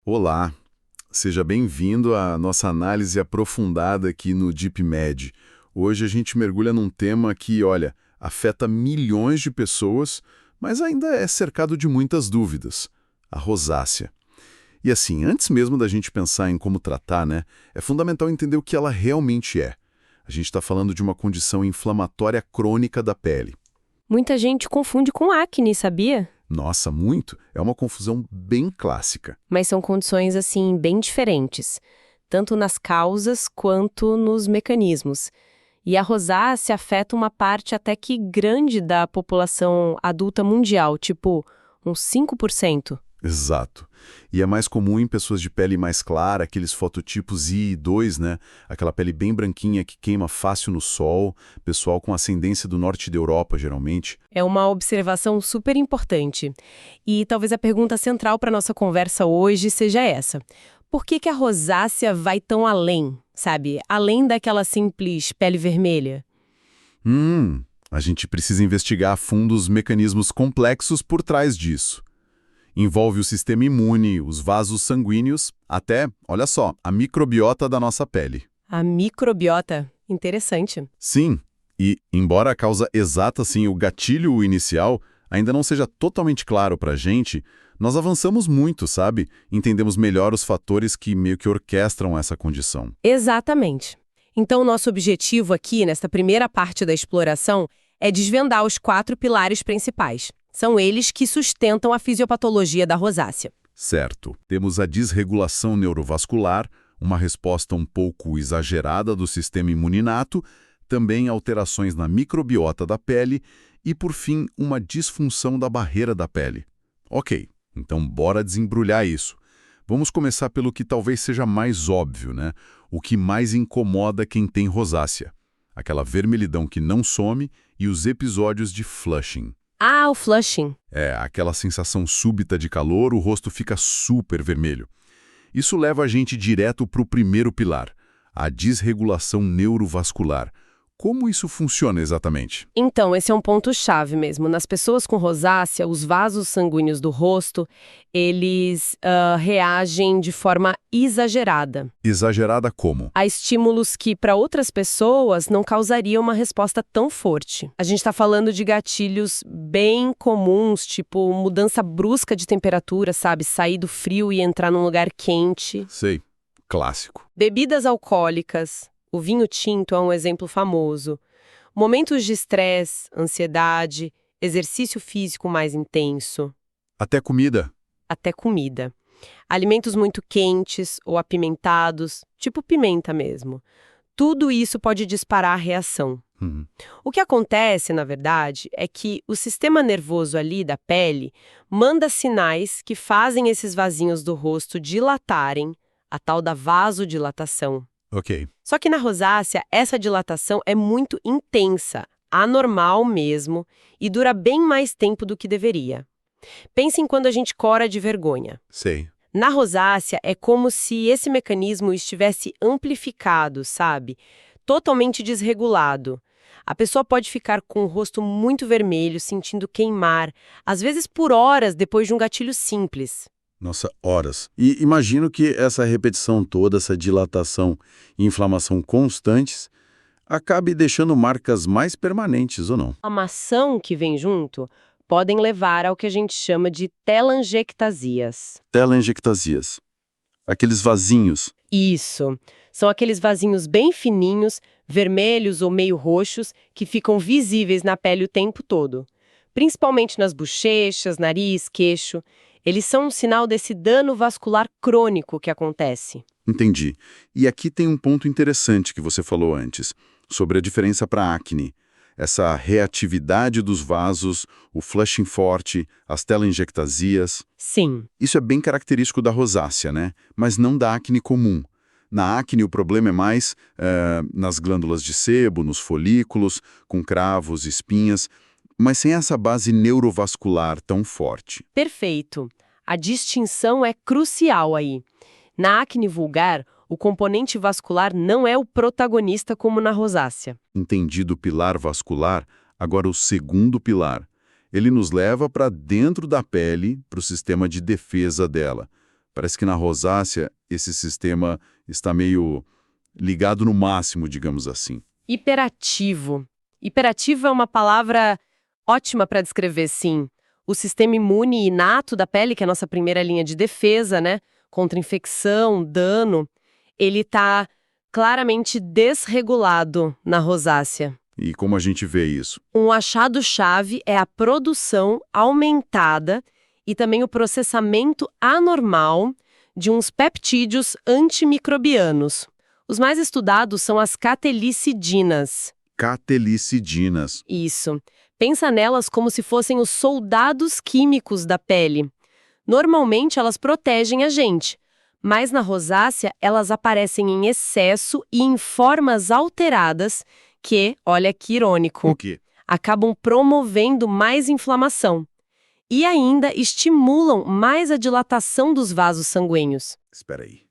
Olá, seja bem-vindo à nossa análise aprofundada aqui no DeepMed. Hoje a gente mergulha num tema que, olha, afeta milhões de pessoas, mas ainda é cercado de muitas dúvidas: a rosácea. E assim, antes mesmo da gente pensar em como tratar, né, é fundamental entender o que ela realmente é. A gente está falando de uma condição inflamatória crônica da pele. Muita gente confunde com acne, sabia? Nossa, muito! É uma confusão bem clássica. Mas são condições, assim, bem diferentes, tanto nas causas quanto nos mecanismos. E a rosácea afeta uma parte até que grande da população adulta mundial, tipo uns 5%. Exato. E é mais comum em pessoas de pele mais clara, aqueles fototipos I e 2, né? Aquela pele bem branquinha que queima fácil no sol, pessoal com ascendência do norte da Europa, geralmente. É uma observação super importante. E talvez a pergunta central para nossa conversa hoje seja essa: por que a rosácea vai tão além, sabe? Além daquela simples pele vermelha? A gente precisa investigar a fundo os mecanismos complexos por trás disso. Envolve o sistema imune, os vasos sanguíneos, até, olha só, a microbiota da nossa pele. A microbiota. Interessante. Sim, e embora a causa exata, sim, o gatilho inicial, ainda não seja totalmente claro pra gente, nós avançamos muito, sabe? Entendemos melhor os fatores que meio que orquestram essa condição. Exatamente. Então, nosso objetivo aqui, nesta primeira parte da exploração, é desvendar os 4 pilares principais. São eles que sustentam a fisiopatologia da rosácea. Certo. Temos a desregulação neurovascular, uma resposta um pouco exagerada do sistema imuninato, também alterações na microbiota da pele e, por fim, uma disfunção da barreira da pele. Ok, então bora desembrulhar isso. Vamos começar pelo que talvez seja mais óbvio, né? O que mais incomoda quem tem rosácea. Aquela vermelhidão que não some e os episódios de flushing. Ah, o flushing. É, aquela sensação súbita de calor, o rosto fica super vermelho. Isso leva a gente direto para o primeiro pilar, a desregulação neurovascular. Como isso funciona exatamente? Então, esse é um ponto-chave mesmo. Nas pessoas com rosácea, os vasos sanguíneos do rosto, eles reagem de forma exagerada Exagerada como? a estímulos que, para outras pessoas, não causariam uma resposta tão forte. A gente está falando de gatilhos bem comuns, tipo mudança brusca de temperatura, sabe? Sair do frio e entrar num lugar quente. Sei, clássico. Bebidas alcoólicas. O vinho tinto é um exemplo famoso. Momentos de estresse, ansiedade, exercício físico mais intenso, Até comida. até comida. Alimentos muito quentes ou apimentados, tipo pimenta mesmo. Tudo isso pode disparar a reação. Uhum. O que acontece, na verdade, é que o sistema nervoso ali da pele manda sinais que fazem esses vasinhos do rosto dilatarem, a tal da vasodilatação. Ok. Só que na rosácea, essa dilatação é muito intensa, anormal mesmo, e dura bem mais tempo do que deveria. Pensem quando a gente cora de vergonha. Sei. Na rosácea, é como se esse mecanismo estivesse amplificado, sabe? Totalmente desregulado. A pessoa pode ficar com o rosto muito vermelho, sentindo queimar, às vezes por horas depois de um gatilho simples. Nossa, horas. E imagino que essa repetição toda, essa dilatação e inflamação constantes, acabe deixando marcas mais permanentes, ou não? A inflamação que vem junto podem levar ao que a gente chama de telangiectasias. Telangiectasias. Aqueles vasinhos. Isso. São aqueles vasinhos bem fininhos, vermelhos ou meio roxos, que ficam visíveis na pele o tempo todo. Principalmente nas bochechas, nariz, queixo. Eles são um sinal desse dano vascular crônico que acontece. Entendi. E aqui tem um ponto interessante que você falou antes, sobre a diferença para acne. Essa reatividade dos vasos, o flushing forte, as telangiectasias. Sim. Isso é bem característico da rosácea, né? Mas não da acne comum. Na acne, o problema é mais nas glândulas de sebo, nos folículos, com cravos, espinhas, mas sem essa base neurovascular tão forte. Perfeito. A distinção é crucial aí. Na acne vulgar, o componente vascular não é o protagonista como na rosácea. Entendido o pilar vascular, agora o segundo pilar. Ele nos leva para dentro da pele, para o sistema de defesa dela. Parece que na rosácea esse sistema está meio ligado no máximo, digamos assim. Hiperativo. Hiperativo é uma palavra ótima para descrever, sim. O sistema imune inato da pele, que é a nossa primeira linha de defesa, né, contra infecção, dano, ele está claramente desregulado na rosácea. E como a gente vê isso? Um achado-chave é a produção aumentada e também o processamento anormal de uns peptídeos antimicrobianos. Os mais estudados são as catelicidinas. Catelicidinas. Isso. Pensa nelas como se fossem os soldados químicos da pele. Normalmente elas protegem a gente, mas na rosácea elas aparecem em excesso e em formas alteradas que, olha que irônico, O quê? acabam promovendo mais inflamação. E ainda estimulam mais a dilatação dos vasos sanguíneos. Espera aí.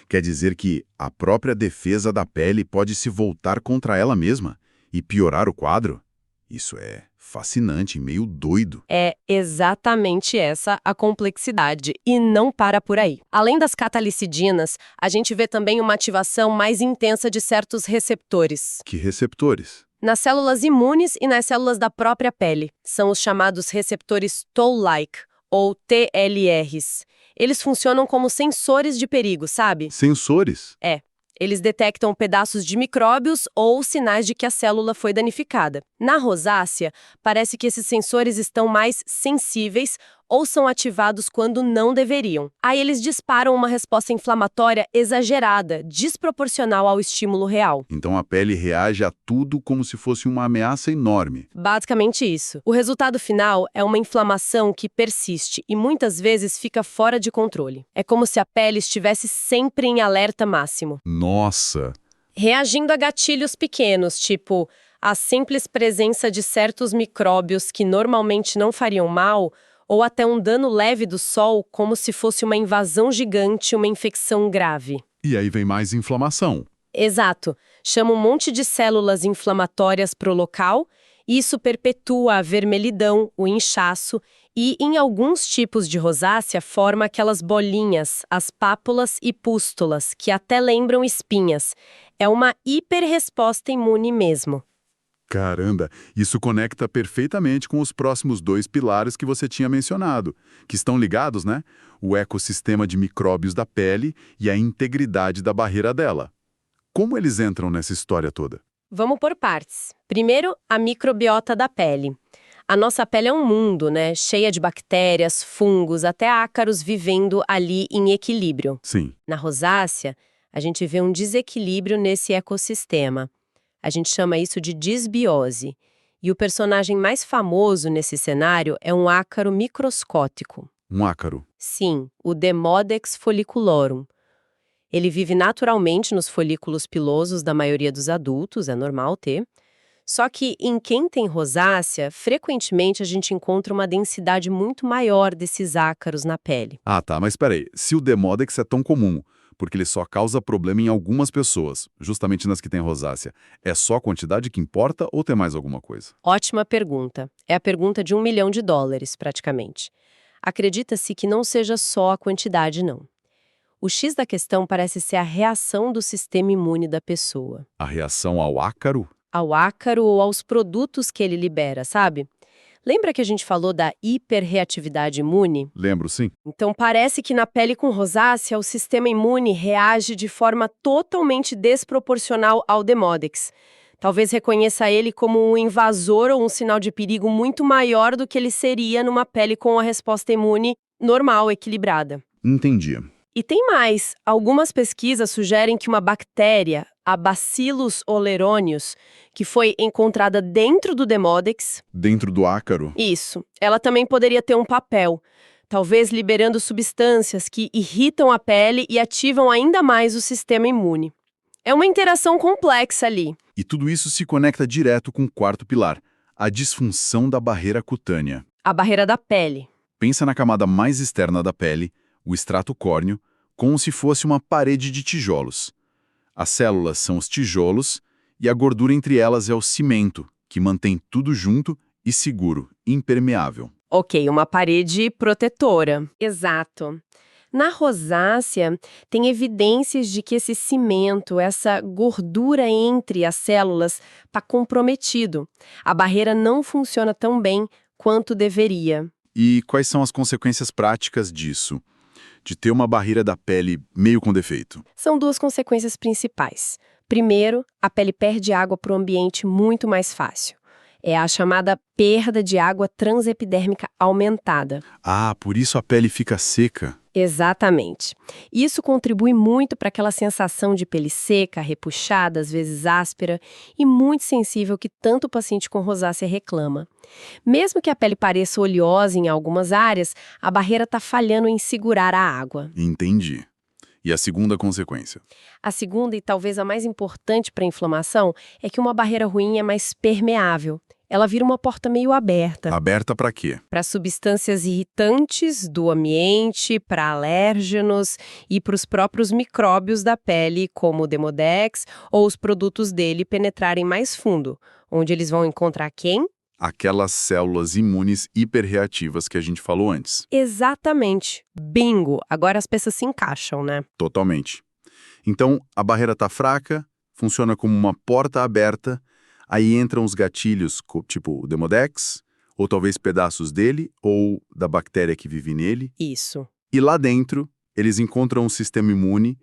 Quer dizer que a própria defesa da pele pode se voltar contra ela mesma e piorar o quadro? Isso é fascinante e meio doido. É exatamente essa a complexidade, e não para por aí. Além das catalicidinas, a gente vê também uma ativação mais intensa de certos receptores. Que receptores? Nas células imunes e nas células da própria pele. São os chamados receptores Toll-like, ou TLRs. Eles funcionam como sensores de perigo, sabe? Sensores? É. Eles detectam pedaços de micróbios ou sinais de que a célula foi danificada. Na rosácea, parece que esses sensores estão mais sensíveis ou são ativados quando não deveriam. Aí eles disparam uma resposta inflamatória exagerada, desproporcional ao estímulo real. Então a pele reage a tudo como se fosse uma ameaça enorme. Basicamente isso. O resultado final é uma inflamação que persiste e muitas vezes fica fora de controle. É como se a pele estivesse sempre em alerta máximo. Nossa! Reagindo a gatilhos pequenos, tipo a simples presença de certos micróbios que normalmente não fariam mal, ou até um dano leve do sol, como se fosse uma invasão gigante, uma infecção grave. E aí vem mais inflamação. Exato. Chama um monte de células inflamatórias para o local, e isso perpetua a vermelhidão, o inchaço, e em alguns tipos de rosácea forma aquelas bolinhas, as pápulas e pústulas, que até lembram espinhas. É uma hiperresposta imune mesmo. Caramba, isso conecta perfeitamente com os próximos 2 pilares que você tinha mencionado, que estão ligados, né? O ecossistema de micróbios da pele e a integridade da barreira dela. Como eles entram nessa história toda? Vamos por partes. Primeiro, a microbiota da pele. A nossa pele é um mundo, né? Cheia de bactérias, fungos, até ácaros vivendo ali em equilíbrio. Sim. Na rosácea, a gente vê um desequilíbrio nesse ecossistema. A gente chama isso de disbiose. E o personagem mais famoso nesse cenário é um ácaro microscópico. Um ácaro. Sim, o Demodex folliculorum. Ele vive naturalmente nos folículos pilosos da maioria dos adultos, é normal ter. Só que em quem tem rosácea, frequentemente a gente encontra uma densidade muito maior desses ácaros na pele. Ah, tá, mas peraí. Se o Demodex é tão comum, porque ele só causa problema em algumas pessoas, justamente nas que têm rosácea, é só a quantidade que importa ou tem mais alguma coisa? Ótima pergunta. É a pergunta de $1 milhão, praticamente. Acredita-se que não seja só a quantidade, não. O X da questão parece ser a reação do sistema imune da pessoa. A reação ao ácaro? Ao ácaro ou aos produtos que ele libera, sabe? Lembra que a gente falou da hiperreatividade imune? Lembro, sim. Então parece que na pele com rosácea o sistema imune reage de forma totalmente desproporcional ao Demodex. Talvez reconheça ele como um invasor ou um sinal de perigo muito maior do que ele seria numa pele com a resposta imune normal, equilibrada. Entendi. E tem mais. Algumas pesquisas sugerem que uma bactéria, a Bacillus oleronius, que foi encontrada dentro do Demodex... Dentro do ácaro? Isso. Ela também poderia ter um papel, talvez liberando substâncias que irritam a pele e ativam ainda mais o sistema imune. É uma interação complexa ali. E tudo isso se conecta direto com o quarto pilar, a disfunção da barreira cutânea. A barreira da pele. Pensa na camada mais externa da pele, o extrato córneo, como se fosse uma parede de tijolos. As células são os tijolos e a gordura entre elas é o cimento, que mantém tudo junto e seguro, impermeável. Ok, uma parede protetora. Exato. Na rosácea, tem evidências de que esse cimento, essa gordura entre as células, está comprometido. A barreira não funciona tão bem quanto deveria. E quais são as consequências práticas disso? De ter uma barreira da pele meio com defeito? São duas consequências principais. Primeiro, a pele perde água para o ambiente muito mais fácil. É a chamada perda de água transepidérmica aumentada. Ah, por isso a pele fica seca. Exatamente. Isso contribui muito para aquela sensação de pele seca, repuxada, às vezes áspera e muito sensível que tanto o paciente com rosácea reclama. Mesmo que a pele pareça oleosa em algumas áreas, a barreira está falhando em segurar a água. Entendi. E a segunda consequência? A segunda, e talvez a mais importante para a inflamação, é que uma barreira ruim é mais permeável. Ela vira uma porta meio aberta. Aberta para quê? Para substâncias irritantes do ambiente, para alérgenos e para os próprios micróbios da pele, como o Demodex, ou os produtos dele penetrarem mais fundo, onde eles vão encontrar quem? Aquelas células imunes hiperreativas que a gente falou antes. Exatamente. Bingo! Agora as peças se encaixam, né? Totalmente. Então, a barreira está fraca, funciona como uma porta aberta, aí entram os gatilhos, tipo o Demodex, ou talvez pedaços dele, ou da bactéria que vive nele. Isso. E lá dentro, eles encontram um sistema imune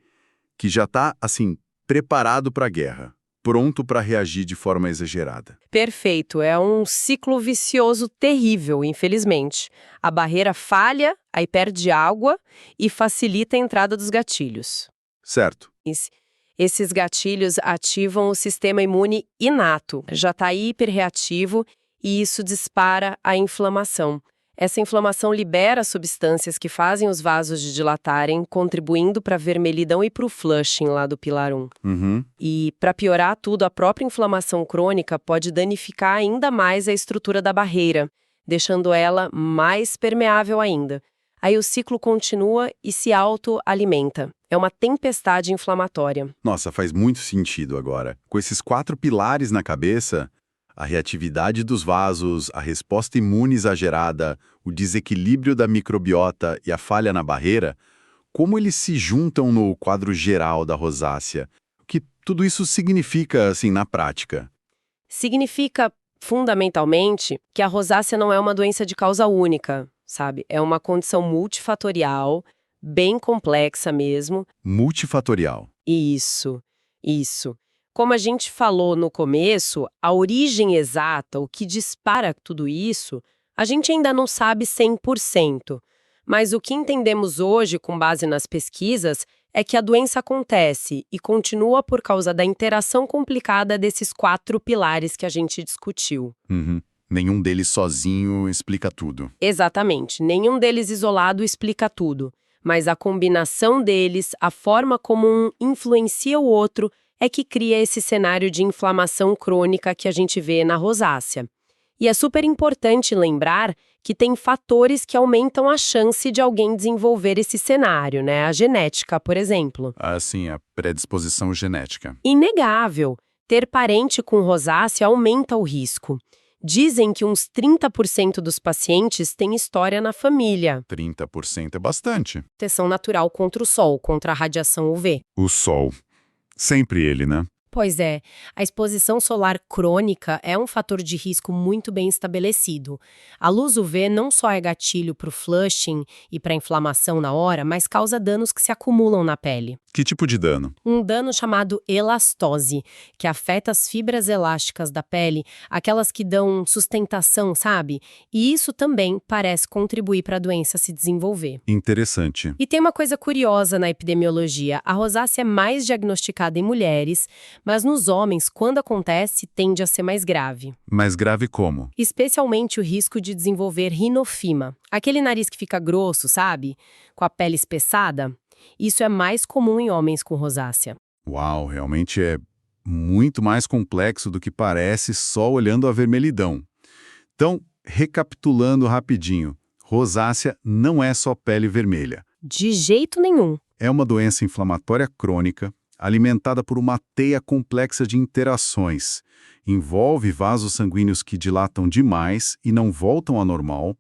que já está, assim, preparado para a guerra, pronto para reagir de forma exagerada. Perfeito. É um ciclo vicioso terrível, infelizmente. A barreira falha, aí perde água e facilita a entrada dos gatilhos. Certo. Esses gatilhos ativam o sistema imune inato, já está hiperreativo e isso dispara a inflamação. Essa inflamação libera substâncias que fazem os vasos dilatarem, contribuindo para a vermelhidão e para o flushing lá do pilar 1. Uhum. E, para piorar tudo, a própria inflamação crônica pode danificar ainda mais a estrutura da barreira, deixando ela mais permeável ainda. Aí o ciclo continua e se autoalimenta. É uma tempestade inflamatória. Nossa, faz muito sentido agora. Com esses 4 pilares na cabeça, a reatividade dos vasos, a resposta imune exagerada, o desequilíbrio da microbiota e a falha na barreira, como eles se juntam no quadro geral da rosácea? O que tudo isso significa, assim, na prática? Significa, fundamentalmente, que a rosácea não é uma doença de causa única, sabe? É uma condição multifatorial, bem complexa mesmo. Multifatorial. Isso. Como a gente falou no começo, a origem exata, o que dispara tudo isso, a gente ainda não sabe 100%. Mas o que entendemos hoje, com base nas pesquisas, é que a doença acontece e continua por causa da interação complicada desses 4 pilares que a gente discutiu. Uhum. Nenhum deles sozinho explica tudo. Exatamente. Nenhum deles isolado explica tudo. Mas a combinação deles, a forma como um influencia o outro, é que cria esse cenário de inflamação crônica que a gente vê na rosácea. E é super importante lembrar que tem fatores que aumentam a chance de alguém desenvolver esse cenário, né? A genética, por exemplo. Assim, a predisposição genética. Inegável. Ter parente com rosácea aumenta o risco. Dizem que uns 30% dos pacientes têm história na família. 30% é bastante. Proteção natural contra o sol, contra a radiação UV. O sol. Sempre ele, né? Pois é, a exposição solar crônica é um fator de risco muito bem estabelecido. A luz UV não só é gatilho para o flushing e para a inflamação na hora, mas causa danos que se acumulam na pele. Que tipo de dano? Um dano chamado elastose, que afeta as fibras elásticas da pele, aquelas que dão sustentação, sabe? E isso também parece contribuir para a doença se desenvolver. Interessante. E tem uma coisa curiosa na epidemiologia. A rosácea é mais diagnosticada em mulheres, mas nos homens, quando acontece, tende a ser mais grave. Mais grave como? Especialmente o risco de desenvolver rinofima. Aquele nariz que fica grosso, sabe? Com a pele espessada. Isso é mais comum em homens com rosácea. Uau, realmente é muito mais complexo do que parece só olhando a vermelhidão. Então, recapitulando rapidinho, rosácea não é só pele vermelha. De jeito nenhum. É uma doença inflamatória crônica, alimentada por uma teia complexa de interações. Envolve vasos sanguíneos que dilatam demais e não voltam ao normal,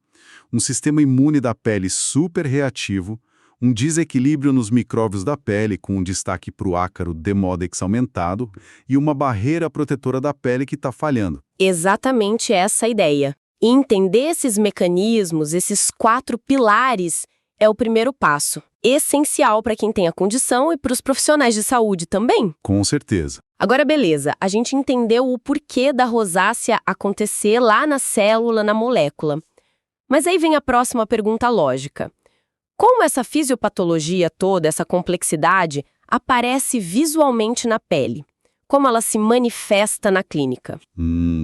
um sistema imune da pele super reativo, Um desequilíbrio nos micróbios da pele, com um destaque para o ácaro Demodex aumentado e uma barreira protetora da pele que está falhando. Exatamente essa a ideia. E entender esses mecanismos, esses 4 pilares, é o primeiro passo. Essencial para quem tem a condição e para os profissionais de saúde também. Com certeza. Agora, beleza, a gente entendeu o porquê da rosácea acontecer lá na célula, na molécula. Mas aí vem a próxima pergunta lógica. Como essa fisiopatologia toda, essa complexidade, aparece visualmente na pele? Como ela se manifesta na clínica?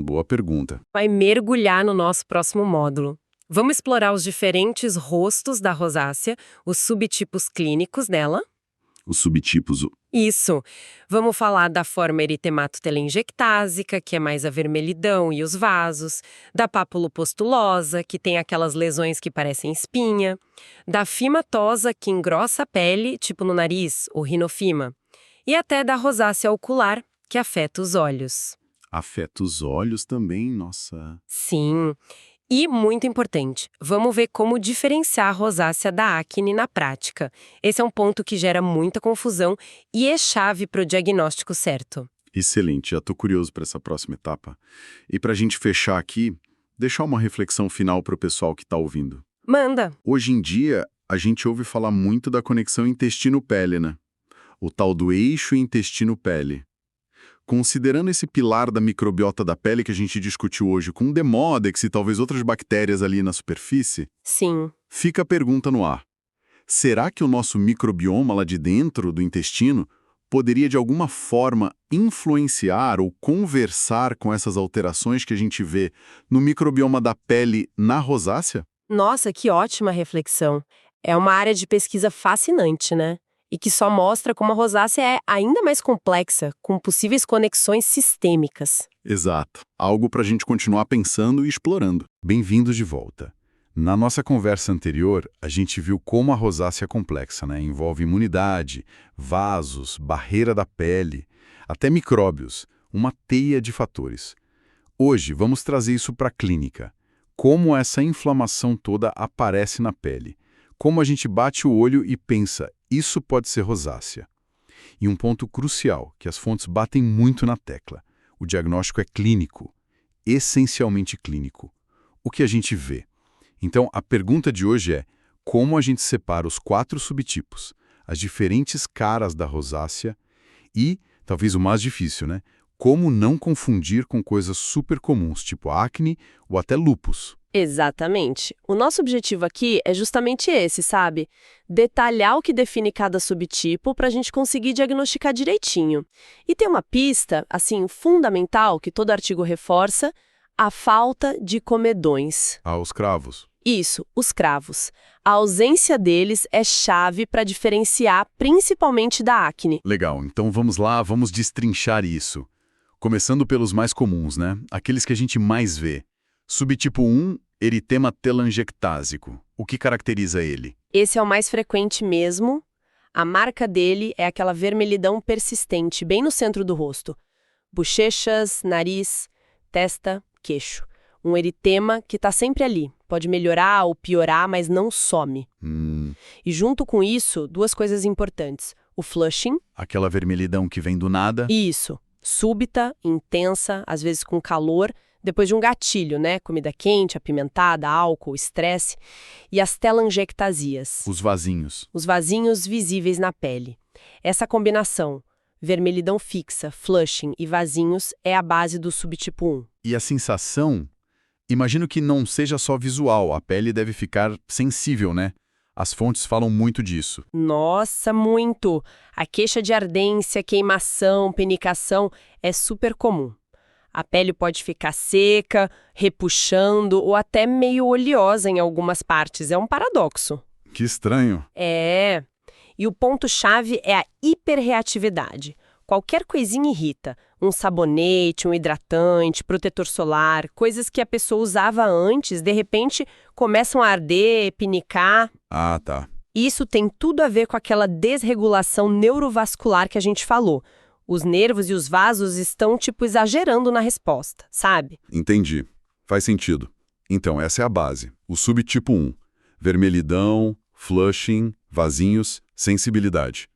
Boa pergunta. Vai mergulhar no nosso próximo módulo. Vamos explorar os diferentes rostos da rosácea, os subtipos clínicos dela. Os subtipos. Isso. Vamos falar da forma eritematotelangiectásica, que é mais a vermelhidão e os vasos, da papulopustulosa, que tem aquelas lesões que parecem espinha, da fimatosa, que engrossa a pele, tipo no nariz, o rinofima, e até da rosácea ocular, que afeta os olhos. Afeta os olhos também, nossa. Sim. E, muito importante, vamos ver como diferenciar a rosácea da acne na prática. Esse é um ponto que gera muita confusão e é chave para o diagnóstico certo. Excelente, já estou curioso para essa próxima etapa. E para a gente fechar aqui, deixar uma reflexão final para o pessoal que está ouvindo. Manda! Hoje em dia, a gente ouve falar muito da conexão intestino-pele, né? O tal do eixo intestino-pele. Considerando esse pilar da microbiota da pele que a gente discutiu hoje com Demodex e talvez outras bactérias ali na superfície, Sim. fica a pergunta no ar. Será que o nosso microbioma lá de dentro do intestino poderia de alguma forma influenciar ou conversar com essas alterações que a gente vê no microbioma da pele na rosácea? Nossa, que ótima reflexão. É uma área de pesquisa fascinante, né? E que só mostra como a rosácea é ainda mais complexa, com possíveis conexões sistêmicas. Exato. Algo para a gente continuar pensando e explorando. Bem-vindos de volta. Na nossa conversa anterior, a gente viu como a rosácea é complexa, né? Envolve imunidade, vasos, barreira da pele, até micróbios, uma teia de fatores. Hoje, vamos trazer isso para a clínica. Como essa inflamação toda aparece na pele. Como a gente bate o olho e pensa, isso pode ser rosácea. E um ponto crucial, que as fontes batem muito na tecla. O diagnóstico é clínico, essencialmente clínico. O que a gente vê? Então, a pergunta de hoje é, como a gente separa os 4 subtipos, as diferentes caras da rosácea e, talvez o mais difícil, né? Como não confundir com coisas super comuns, tipo acne ou até lúpus. Exatamente. O nosso objetivo aqui é justamente esse, sabe? Detalhar o que define cada subtipo para a gente conseguir diagnosticar direitinho. E tem uma pista, assim, fundamental, que todo artigo reforça, a falta de comedões. Ah, os cravos. Isso, os cravos. A ausência deles é chave para diferenciar principalmente da acne. Legal, então vamos lá, vamos destrinchar isso. Começando pelos mais comuns, né? Aqueles que a gente mais vê. Subtipo 1, eritema telangiectásico. O que caracteriza ele? Esse é o mais frequente mesmo. A marca dele é aquela vermelhidão persistente, bem no centro do rosto. Bochechas, nariz, testa, queixo. Um eritema que está sempre ali. Pode melhorar ou piorar, mas não some. E junto com isso, 2 coisas importantes. O flushing. Aquela vermelhidão que vem do nada. Isso. Súbita, intensa, às vezes com calor, depois de um gatilho, né? Comida quente, apimentada, álcool, estresse. E as telangiectasias. Os vasinhos. Os vasinhos visíveis na pele. Essa combinação, vermelhidão fixa, flushing e vasinhos, é a base do subtipo 1. E a sensação? Imagino que não seja só visual, a pele deve ficar sensível, né? As fontes falam muito disso. Nossa, muito! A queixa de ardência, queimação, penicação é super comum. A pele pode ficar seca, repuxando ou até meio oleosa em algumas partes. É um paradoxo. Que estranho. É. E o ponto-chave é a hiperreatividade. Qualquer coisinha irrita. Um sabonete, um hidratante, protetor solar, coisas que a pessoa usava antes, de repente começam a arder, pinicar. Ah, tá. Isso tem tudo a ver com aquela desregulação neurovascular que a gente falou. Os nervos e os vasos estão, exagerando na resposta, sabe? Entendi. Faz sentido. Então, essa é a base. O subtipo 1. Vermelhidão, flushing, vasinhos, sensibilidade.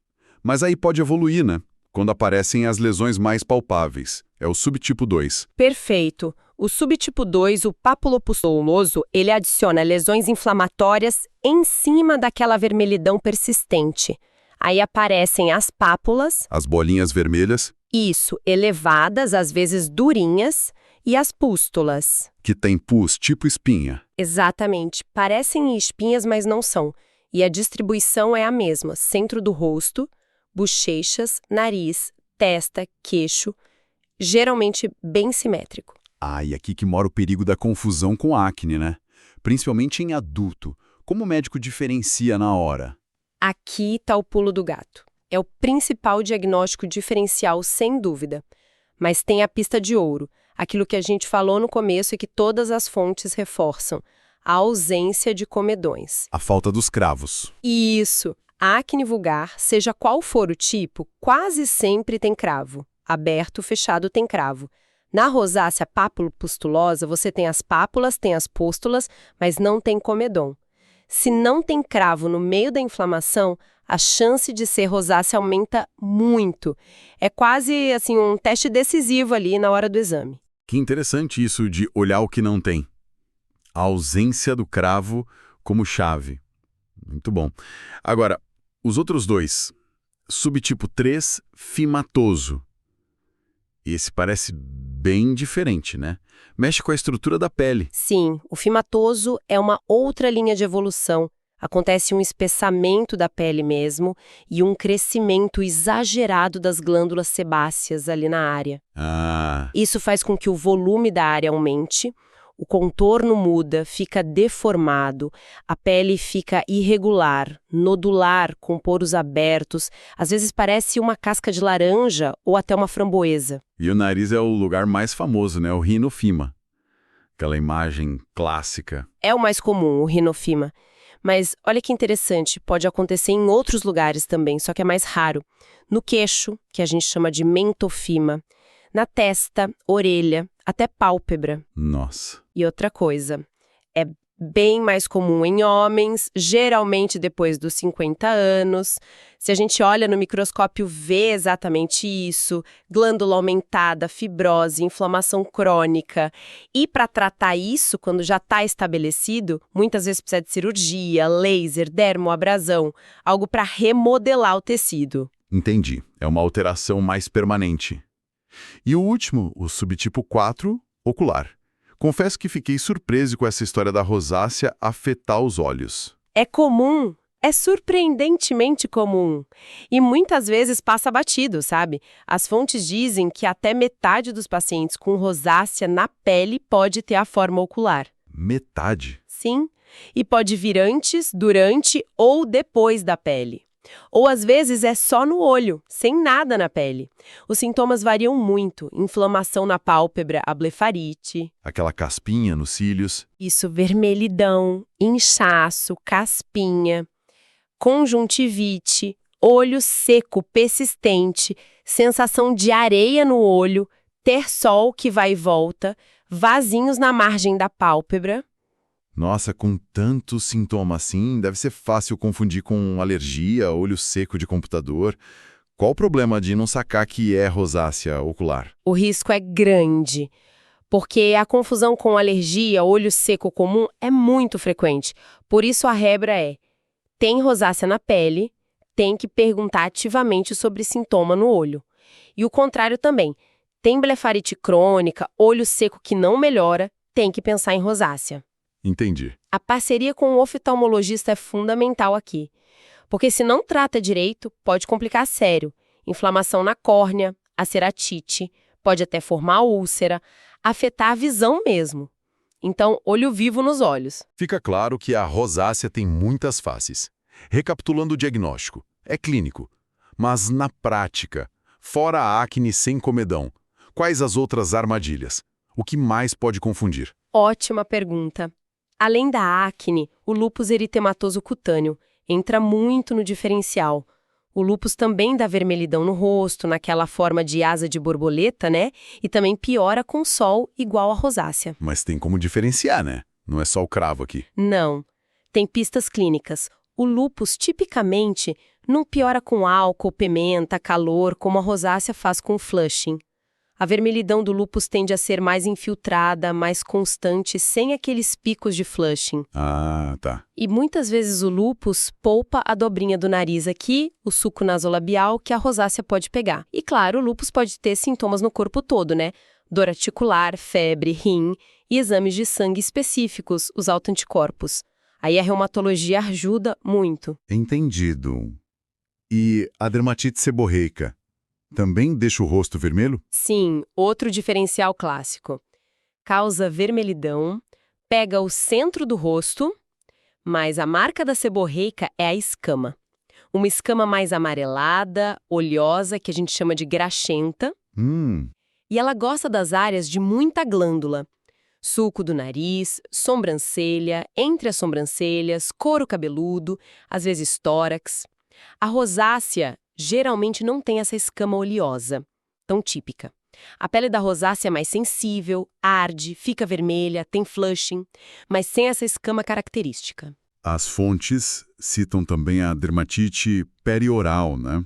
Mas aí pode evoluir, né? Quando aparecem as lesões mais palpáveis. É o subtipo 2. Perfeito. O subtipo 2, o papulopustuloso, ele adiciona lesões inflamatórias em cima daquela vermelhidão persistente. Aí aparecem as pápulas, As bolinhas vermelhas, isso, elevadas, às vezes durinhas, e as pústulas. que tem pus tipo espinha. Exatamente. Parecem espinhas, mas não são. E a distribuição é a mesma: centro do rosto, bochechas, nariz, testa, queixo, geralmente bem simétrico. Ah, e aqui que mora o perigo da confusão com acne, né? Principalmente em adulto. Como o médico diferencia na hora? Aqui está o pulo do gato. É o principal diagnóstico diferencial, sem dúvida. Mas tem a pista de ouro, aquilo que a gente falou no começo e que todas as fontes reforçam: a ausência de comedões. A falta dos cravos. Isso! A acne vulgar, seja qual for o tipo, quase sempre tem cravo. Aberto, fechado tem cravo. Na rosácea papulopustulosa, você tem as pápulas, tem as pústulas, mas não tem comedom. Se não tem cravo no meio da inflamação, a chance de ser rosácea aumenta muito. É quase assim um teste decisivo ali na hora do exame. Que interessante isso de olhar o que não tem. A ausência do cravo como chave. Muito bom. Agora, os outros dois. Subtipo 3, fimatoso. Esse parece bem diferente, né? Mexe com a estrutura da pele. Sim, o fimatoso é uma outra linha de evolução. Acontece um espessamento da pele mesmo e um crescimento exagerado das glândulas sebáceas ali na área. Ah, Isso faz com que o volume da área aumente, o contorno muda, fica deformado, a pele fica irregular, nodular, com poros abertos, às vezes parece uma casca de laranja ou até uma framboesa. e o nariz é o lugar mais famoso, né? O rinofima. Aquela imagem clássica. É o mais comum, o rinofima. Mas olha que interessante, pode acontecer em outros lugares também, só que é mais raro. No queixo, que a gente chama de mentofima, na testa, orelha, até pálpebra. Nossa. E outra coisa, é bem mais comum em homens, geralmente depois dos 50 anos. Se a gente olha no microscópio, vê exatamente isso: glândula aumentada, fibrose, inflamação crônica. E para tratar isso, quando já está estabelecido, muitas vezes precisa de cirurgia, laser, dermoabrasão, algo para remodelar o tecido. Entendi. É uma alteração mais permanente. E o último, o subtipo 4, ocular. Confesso que fiquei surpreso com essa história da rosácea afetar os olhos. É comum, é surpreendentemente comum. E muitas vezes passa batido, sabe? As fontes dizem que até metade dos pacientes com rosácea na pele pode ter a forma ocular. Metade? Sim, e pode vir antes, durante ou depois da pele. Ou às vezes é só no olho, sem nada na pele. Os sintomas variam muito: inflamação na pálpebra, a blefarite. Aquela caspinha nos cílios. Isso, vermelhidão, inchaço, caspinha, conjuntivite, olho seco persistente, sensação de areia no olho, terçol que vai e volta, vasinhos na margem da pálpebra. Nossa, com tantos sintomas assim, deve ser fácil confundir com alergia, olho seco de computador. Qual o problema de não sacar que é rosácea ocular? O risco é grande, porque a confusão com alergia, olho seco comum é muito frequente. Por isso a regra é: tem rosácea na pele, tem que perguntar ativamente sobre sintoma no olho. E o contrário também: tem blefarite crônica, olho seco que não melhora, tem que pensar em rosácea. Entendi. A parceria com o oftalmologista é fundamental aqui, porque se não trata direito, pode complicar sério. Inflamação na córnea, aceratite, pode até formar úlcera, afetar a visão mesmo. Então, olho vivo nos olhos. Fica claro que a rosácea tem muitas faces. Recapitulando o diagnóstico, é clínico. Mas na prática, fora a acne sem comedão, quais as outras armadilhas? O que mais pode confundir? Ótima pergunta. Além da acne, o lúpus eritematoso cutâneo entra muito no diferencial. O lúpus também dá vermelhidão no rosto, naquela forma de asa de borboleta, né? E também piora com sol, igual a rosácea. Mas tem como diferenciar, né? Não é só o cravo aqui. Não. Tem pistas clínicas. O lúpus, tipicamente, não piora com álcool, pimenta, calor, como a rosácea faz com o flushing. A vermelhidão do lúpus tende a ser mais infiltrada, mais constante, sem aqueles picos de flushing. Ah, tá. E muitas vezes o lúpus poupa a dobrinha do nariz aqui, o suco nasolabial, que a rosácea pode pegar. E claro, o lúpus pode ter sintomas no corpo todo, né? Dor articular, febre, rim e exames de sangue específicos, os autoanticorpos. Aí a reumatologia ajuda muito. Entendido. E a dermatite seborreica também deixa o rosto vermelho? Sim, outro diferencial clássico. Causa vermelhidão, pega o centro do rosto, mas a marca da seborreica é a escama. Uma escama mais amarelada, oleosa, que a gente chama de graxenta. E ela gosta das áreas de muita glândula. Sulco do nariz, sobrancelha, entre as sobrancelhas, couro cabeludo, às vezes tórax. A rosácea geralmente não tem essa escama oleosa, tão típica. A pele da rosácea é mais sensível, arde, fica vermelha, tem flushing, mas sem essa escama característica. As fontes citam também a dermatite perioral, né?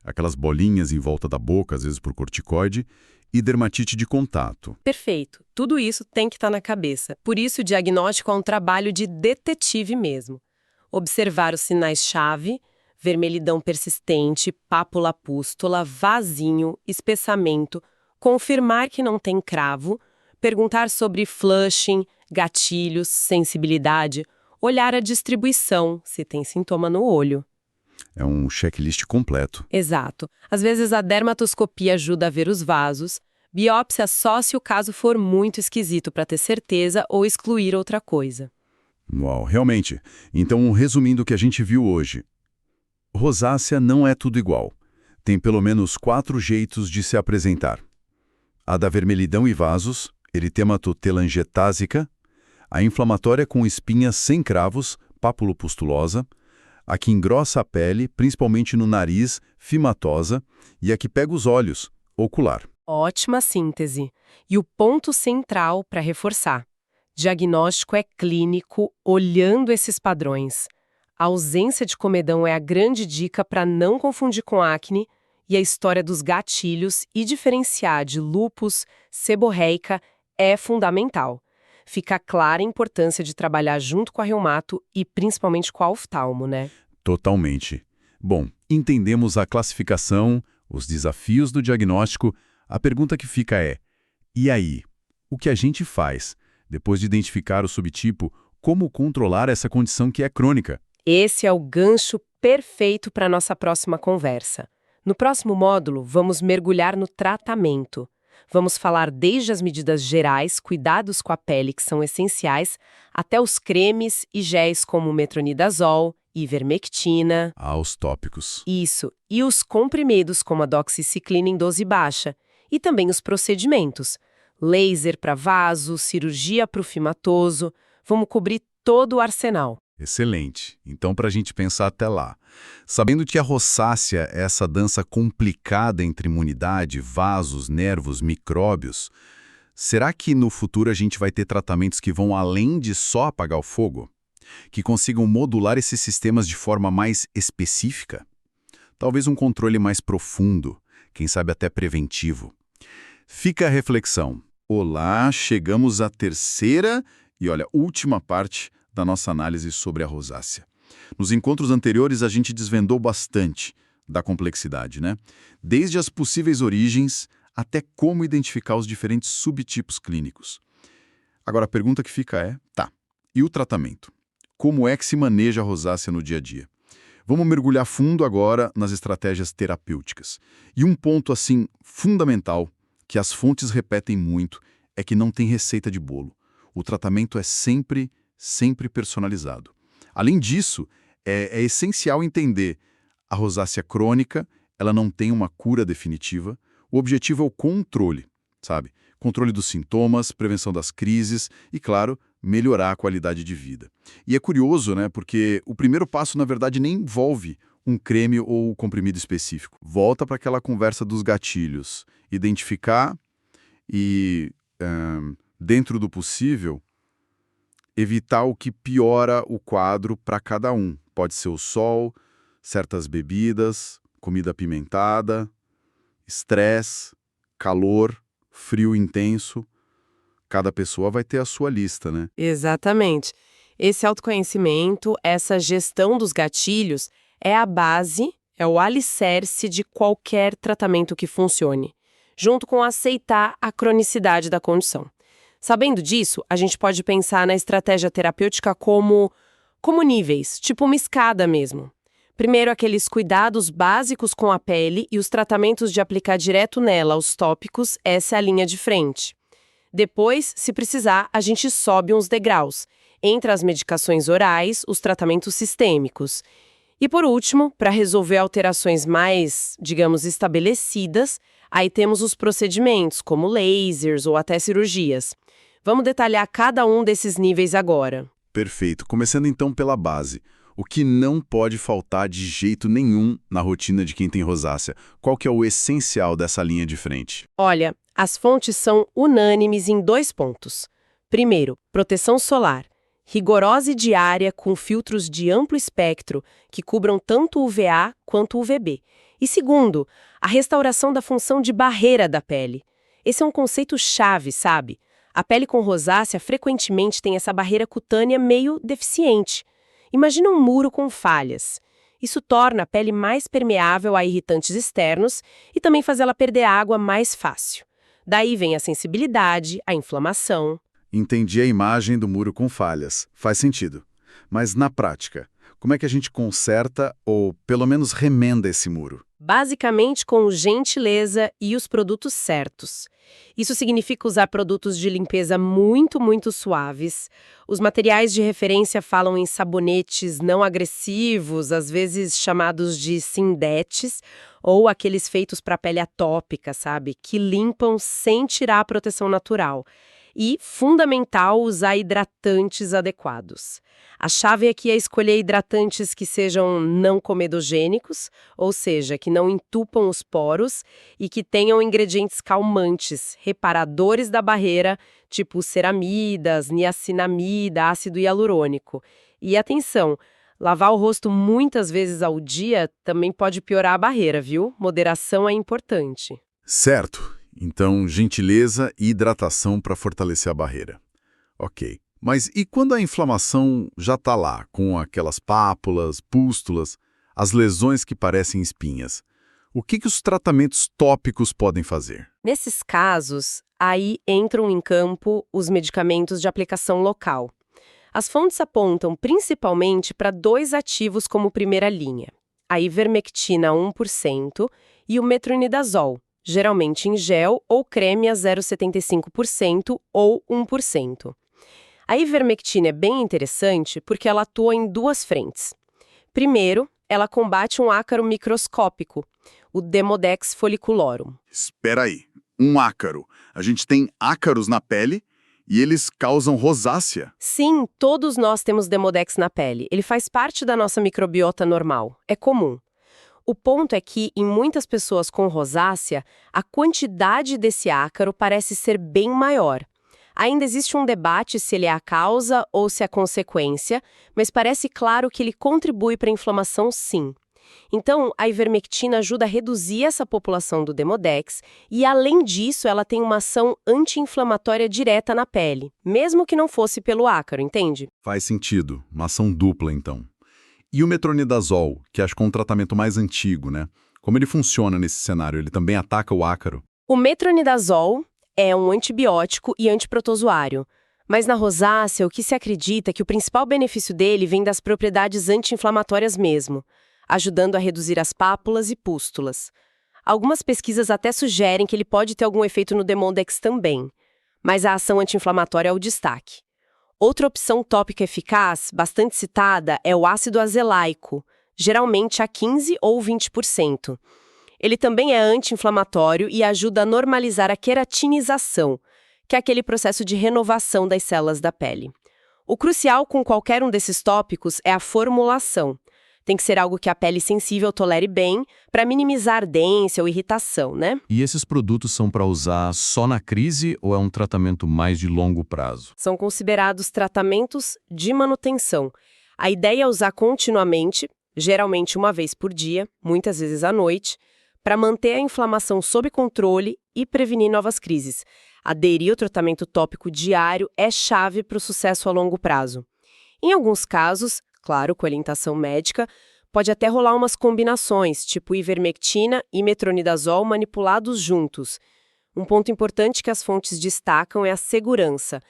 Aquelas bolinhas em volta da boca, às vezes por corticoide, e dermatite de contato. Perfeito. Tudo isso tem que estar na cabeça. Por isso, o diagnóstico é um trabalho de detetive mesmo. Observar os sinais-chave, vermelhidão persistente, pápula-pústula, vasinho, espessamento, confirmar que não tem cravo, perguntar sobre flushing, gatilhos, sensibilidade, olhar a distribuição, se tem sintoma no olho. É um checklist completo. Exato. Às vezes a dermatoscopia ajuda a ver os vasos, biópsia só se o caso for muito esquisito para ter certeza ou excluir outra coisa. Uau, realmente. Então, resumindo o que a gente viu hoje, rosácea não é tudo igual. Tem pelo menos 4 jeitos de se apresentar. A da vermelhidão e vasos, eritematotelangiectásica, a inflamatória com espinhas sem cravos, pápulo-pustulosa, a que engrossa a pele, principalmente no nariz, fimatosa, e a que pega os olhos, ocular. Ótima síntese. E o ponto central para reforçar. Diagnóstico é clínico, olhando esses padrões. A ausência de comedão é a grande dica para não confundir com acne e a história dos gatilhos e diferenciar de lúpus, seborreica é fundamental. Fica clara a importância de trabalhar junto com a reumato e principalmente com a oftalmo, né? Totalmente. Bom, entendemos a classificação, os desafios do diagnóstico. A pergunta que fica é: e aí? O que a gente faz? Depois de identificar o subtipo, como controlar essa condição que é crônica? Esse é o gancho perfeito para a nossa próxima conversa. No próximo módulo, vamos mergulhar no tratamento. Vamos falar desde as medidas gerais, cuidados com a pele que são essenciais, até os cremes e géis como metronidazol, ivermectina. Aos tópicos. Isso, e os comprimidos como a doxiciclina em dose baixa. E também os procedimentos. Laser para vaso, cirurgia para o fimatoso. Vamos cobrir todo o arsenal. Excelente. Então, para a gente pensar até lá. Sabendo que a rosácea é essa dança complicada entre imunidade, vasos, nervos, micróbios, será que no futuro a gente vai ter tratamentos que vão além de só apagar o fogo? Que consigam modular esses sistemas de forma mais específica? Talvez um controle mais profundo, quem sabe até preventivo. Fica a reflexão. Olá, chegamos à terceira e, última parte da nossa análise sobre a rosácea. Nos encontros anteriores, a gente desvendou bastante da complexidade, né? Desde as possíveis origens até como identificar os diferentes subtipos clínicos. Agora, a pergunta que fica é, e o tratamento? Como é que se maneja a rosácea no dia a dia? Vamos mergulhar fundo agora nas estratégias terapêuticas. E um ponto, assim, fundamental, que as fontes repetem muito, é que não tem receita de bolo. O tratamento é sempre personalizado. Além disso, é essencial entender a rosácea crônica, ela não tem uma cura definitiva. O objetivo é o controle, sabe? Controle dos sintomas, prevenção das crises e, claro, melhorar a qualidade de vida. E é curioso, né? Porque o primeiro passo, na verdade, nem envolve um creme ou comprimido específico. Volta para aquela conversa dos gatilhos. Identificar e, dentro do possível, evitar o que piora o quadro para cada um, Pode ser o sol, certas bebidas, comida apimentada, estresse, calor, frio intenso. Cada pessoa vai ter a sua lista, né? Exatamente. Esse autoconhecimento, essa gestão dos gatilhos, é a base, é o alicerce de qualquer tratamento que funcione, junto com aceitar a cronicidade da condição. Sabendo disso, a gente pode pensar na estratégia terapêutica como níveis, tipo uma escada mesmo. Primeiro, aqueles cuidados básicos com a pele e os tratamentos de aplicar direto nela os tópicos, essa é a linha de frente. Depois, se precisar, a gente sobe uns degraus, entre as medicações orais, os tratamentos sistêmicos. E por último, para resolver alterações mais, digamos, estabelecidas, aí temos os procedimentos, como lasers ou até cirurgias. Vamos detalhar cada um desses níveis agora. Perfeito. Começando então pela base. O que não pode faltar de jeito nenhum na rotina de quem tem rosácea? Qual que é o essencial dessa linha de frente? Olha, as fontes são unânimes em 2 pontos. Primeiro, proteção solar, rigorosa e diária com filtros de amplo espectro que cubram tanto o UVA quanto o UVB. E segundo, a restauração da função de barreira da pele. Esse é um conceito chave, sabe? A pele com rosácea frequentemente tem essa barreira cutânea meio deficiente. Imagina um muro com falhas. Isso torna a pele mais permeável a irritantes externos e também faz ela perder água mais fácil. Daí vem a sensibilidade, a inflamação. Entendi a imagem do muro com falhas. Faz sentido. Mas na prática, como é que a gente conserta ou pelo menos remenda esse muro? Basicamente com gentileza e os produtos certos. Isso significa usar produtos de limpeza muito, muito suaves. Os materiais de referência falam em sabonetes não agressivos, às vezes chamados de sindetes, ou aqueles feitos para pele atópica, sabe? Que limpam sem tirar a proteção natural. E, fundamental, usar hidratantes adequados. A chave aqui é escolher hidratantes que sejam não comedogênicos, ou seja, que não entupam os poros e que tenham ingredientes calmantes, reparadores da barreira, tipo ceramidas, niacinamida, ácido hialurônico. E atenção, lavar o rosto muitas vezes ao dia também pode piorar a barreira, viu? Moderação é importante. Certo. Então, gentileza e hidratação para fortalecer a barreira. Ok. Mas e quando a inflamação já está lá, com aquelas pápulas, pústulas, as lesões que parecem espinhas? O que os tratamentos tópicos podem fazer? Nesses casos, aí entram em campo os medicamentos de aplicação local. As fontes apontam principalmente para 2 ativos como primeira linha: a ivermectina 1% e o metronidazol, geralmente em gel ou creme a 0,75% ou 1%. A ivermectina é bem interessante porque ela atua em 2 frentes. Primeiro, ela combate um ácaro microscópico, o Demodex folliculorum. Espera aí. Um ácaro. A gente tem ácaros na pele e eles causam rosácea. Sim, todos nós temos Demodex na pele. Ele faz parte da nossa microbiota normal. É comum. O ponto é que, em muitas pessoas com rosácea, a quantidade desse ácaro parece ser bem maior. Ainda existe um debate se ele é a causa ou se é a consequência, mas parece claro que ele contribui para a inflamação, sim. Então, a ivermectina ajuda a reduzir essa população do Demodex e, além disso, ela tem uma ação anti-inflamatória direta na pele, mesmo que não fosse pelo ácaro, entende? Faz sentido. Uma ação dupla, então. E o metronidazol, que acho que é um tratamento mais antigo, né? Como ele funciona nesse cenário? Ele também ataca o ácaro? O metronidazol é um antibiótico e antiprotozoário. Mas na rosácea, o que se acredita é que o principal benefício dele vem das propriedades anti-inflamatórias mesmo, ajudando a reduzir as pápulas e pústulas. Algumas pesquisas até sugerem que ele pode ter algum efeito no Demodex também, mas a ação anti-inflamatória é o destaque. Outra opção tópica eficaz, bastante citada, é o ácido azelaico, geralmente a 15% ou 20%. Ele também é anti-inflamatório e ajuda a normalizar a queratinização, que é aquele processo de renovação das células da pele. O crucial com qualquer um desses tópicos é a formulação. Tem que ser algo que a pele sensível tolere bem para minimizar ardência ou irritação, né? E esses produtos são para usar só na crise ou é um tratamento mais de longo prazo? São considerados tratamentos de manutenção. A ideia é usar continuamente, geralmente uma vez por dia, muitas vezes à noite, para manter a inflamação sob controle e prevenir novas crises. Aderir ao tratamento tópico diário é chave para o sucesso a longo prazo. Em alguns casos, claro, com orientação médica, pode até rolar umas combinações, tipo ivermectina e metronidazol manipulados juntos. Um ponto importante que as fontes destacam é a segurança.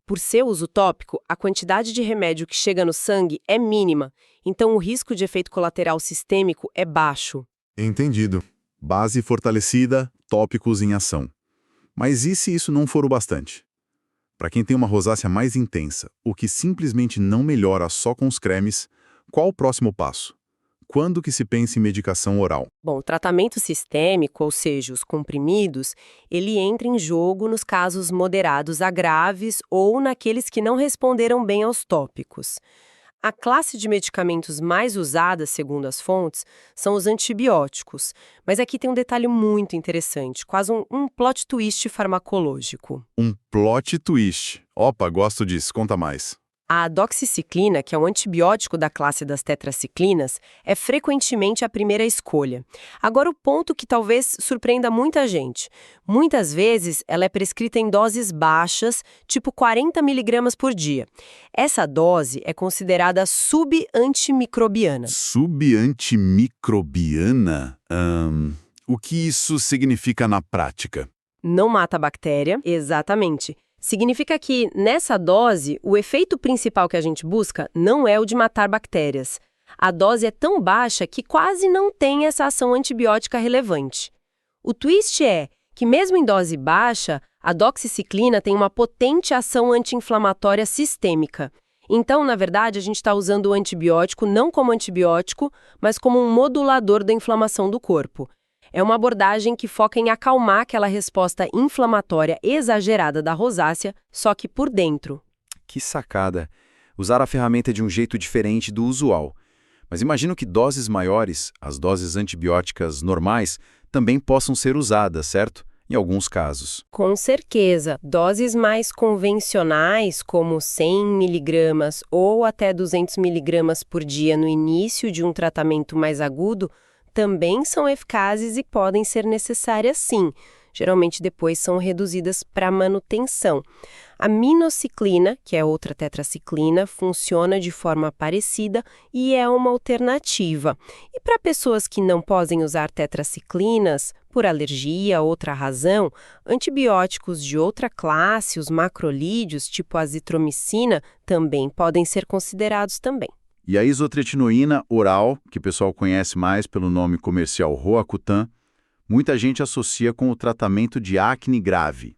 Por ser uso tópico, a quantidade de remédio que chega no sangue é mínima, então o risco de efeito colateral sistêmico é baixo. Entendido. Base fortalecida, tópicos em ação. Mas e se isso não for o bastante? Para quem tem uma rosácea mais intensa, o que simplesmente não melhora só com os cremes, qual o próximo passo? Quando que se pensa em medicação oral? Bom, o tratamento sistêmico, ou seja, os comprimidos, ele entra em jogo nos casos moderados a graves ou naqueles que não responderam bem aos tópicos. A classe de medicamentos mais usada, segundo as fontes, são os antibióticos. Mas aqui tem um detalhe muito interessante, quase um plot twist farmacológico. Um plot twist. Opa, gosto disso. Conta mais. A doxiciclina, que é um antibiótico da classe das tetraciclinas, é frequentemente a primeira escolha. Agora, o ponto que talvez surpreenda muita gente. Muitas vezes, ela é prescrita em doses baixas, tipo 40 mg por dia. Essa dose é considerada subantimicrobiana. Subantimicrobiana? O que isso significa na prática? Não mata a bactéria, exatamente. Significa que, nessa dose, o efeito principal que a gente busca não é o de matar bactérias. A dose é tão baixa que quase não tem essa ação antibiótica relevante. O twist é que, mesmo em dose baixa, a doxiciclina tem uma potente ação anti-inflamatória sistêmica. Então, na verdade, a gente está usando o antibiótico não como antibiótico, mas como um modulador da inflamação do corpo. É uma abordagem que foca em acalmar aquela resposta inflamatória exagerada da rosácea, só que por dentro. Que sacada! Usar a ferramenta de um jeito diferente do usual. Mas imagino que doses maiores, as doses antibióticas normais, também possam ser usadas, certo? Em alguns casos. Com certeza, doses mais convencionais, como 100 mg ou até 200 mg por dia no início de um tratamento mais agudo, também são eficazes e podem ser necessárias sim. Geralmente depois são reduzidas para manutenção. A minociclina, que é outra tetraciclina, funciona de forma parecida e é uma alternativa. E para pessoas que não podem usar tetraciclinas, por alergia ou outra razão, antibióticos de outra classe, os macrolídeos, tipo a azitromicina, também podem ser considerados também. E a isotretinoína oral, que o pessoal conhece mais pelo nome comercial Roacutan, muita gente associa com o tratamento de acne grave.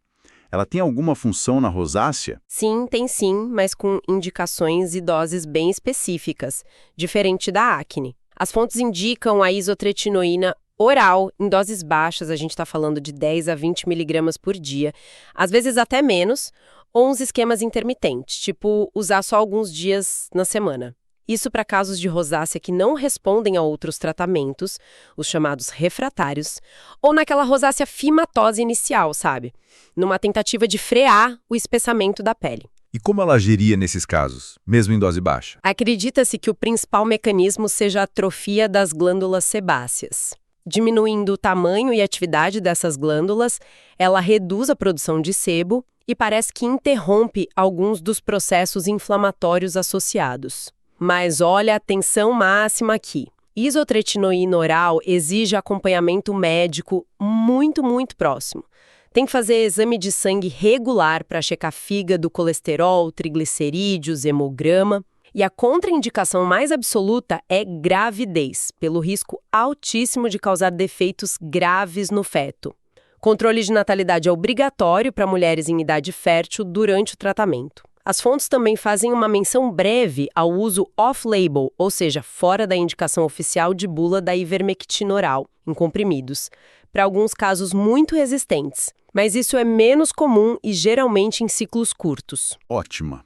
Ela tem alguma função na rosácea? Sim, tem sim, mas com indicações e doses bem específicas, diferente da acne. As fontes indicam a isotretinoína oral, em doses baixas, a gente está falando de 10 a 20 mg por dia, às vezes até menos, ou uns esquemas intermitentes, tipo usar só alguns dias na semana. Isso para casos de rosácea que não respondem a outros tratamentos, os chamados refratários, ou naquela rosácea fimatosa inicial, sabe? Numa tentativa de frear o espessamento da pele. E como ela agiria nesses casos, mesmo em dose baixa? Acredita-se que o principal mecanismo seja a atrofia das glândulas sebáceas. Diminuindo o tamanho e atividade dessas glândulas, ela reduz a produção de sebo e parece que interrompe alguns dos processos inflamatórios associados. Mas olha a atenção máxima aqui. Isotretinoína oral exige acompanhamento médico muito próximo. Tem que fazer exame de sangue regular para checar fígado, colesterol, triglicerídeos, hemograma. E a contraindicação mais absoluta é gravidez, pelo risco altíssimo de causar defeitos graves no feto. Controle de natalidade é obrigatório para mulheres em idade fértil durante o tratamento. As fontes também fazem uma menção breve ao uso off-label, ou seja, fora da indicação oficial de bula da ivermectina oral, em comprimidos, para alguns casos muito resistentes. Mas isso é menos comum e geralmente em ciclos curtos. Ótima.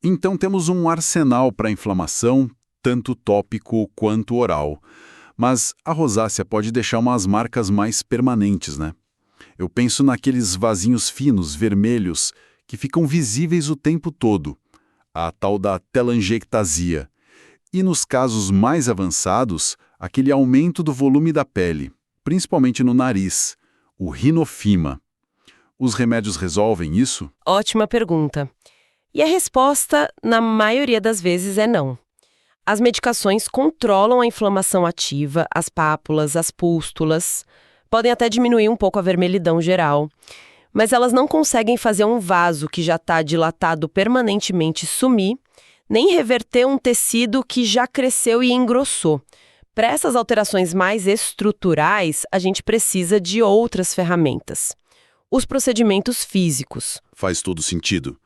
Então temos um arsenal para inflamação, tanto tópico quanto oral. Mas a rosácea pode deixar umas marcas mais permanentes, né? Eu penso naqueles vasinhos finos, vermelhos, que ficam visíveis o tempo todo. A tal da telangiectasia. E nos casos mais avançados, aquele aumento do volume da pele, principalmente no nariz, o rinofima. Os remédios resolvem isso? Ótima pergunta. E a resposta, na maioria das vezes, é não. As medicações controlam a inflamação ativa, as pápulas, as pústulas, podem até diminuir um pouco a vermelhidão geral, mas elas não conseguem fazer um vaso que já está dilatado permanentemente sumir, nem reverter um tecido que já cresceu e engrossou. Para essas alterações mais estruturais, a gente precisa de outras ferramentas. Os procedimentos físicos. Faz todo sentido.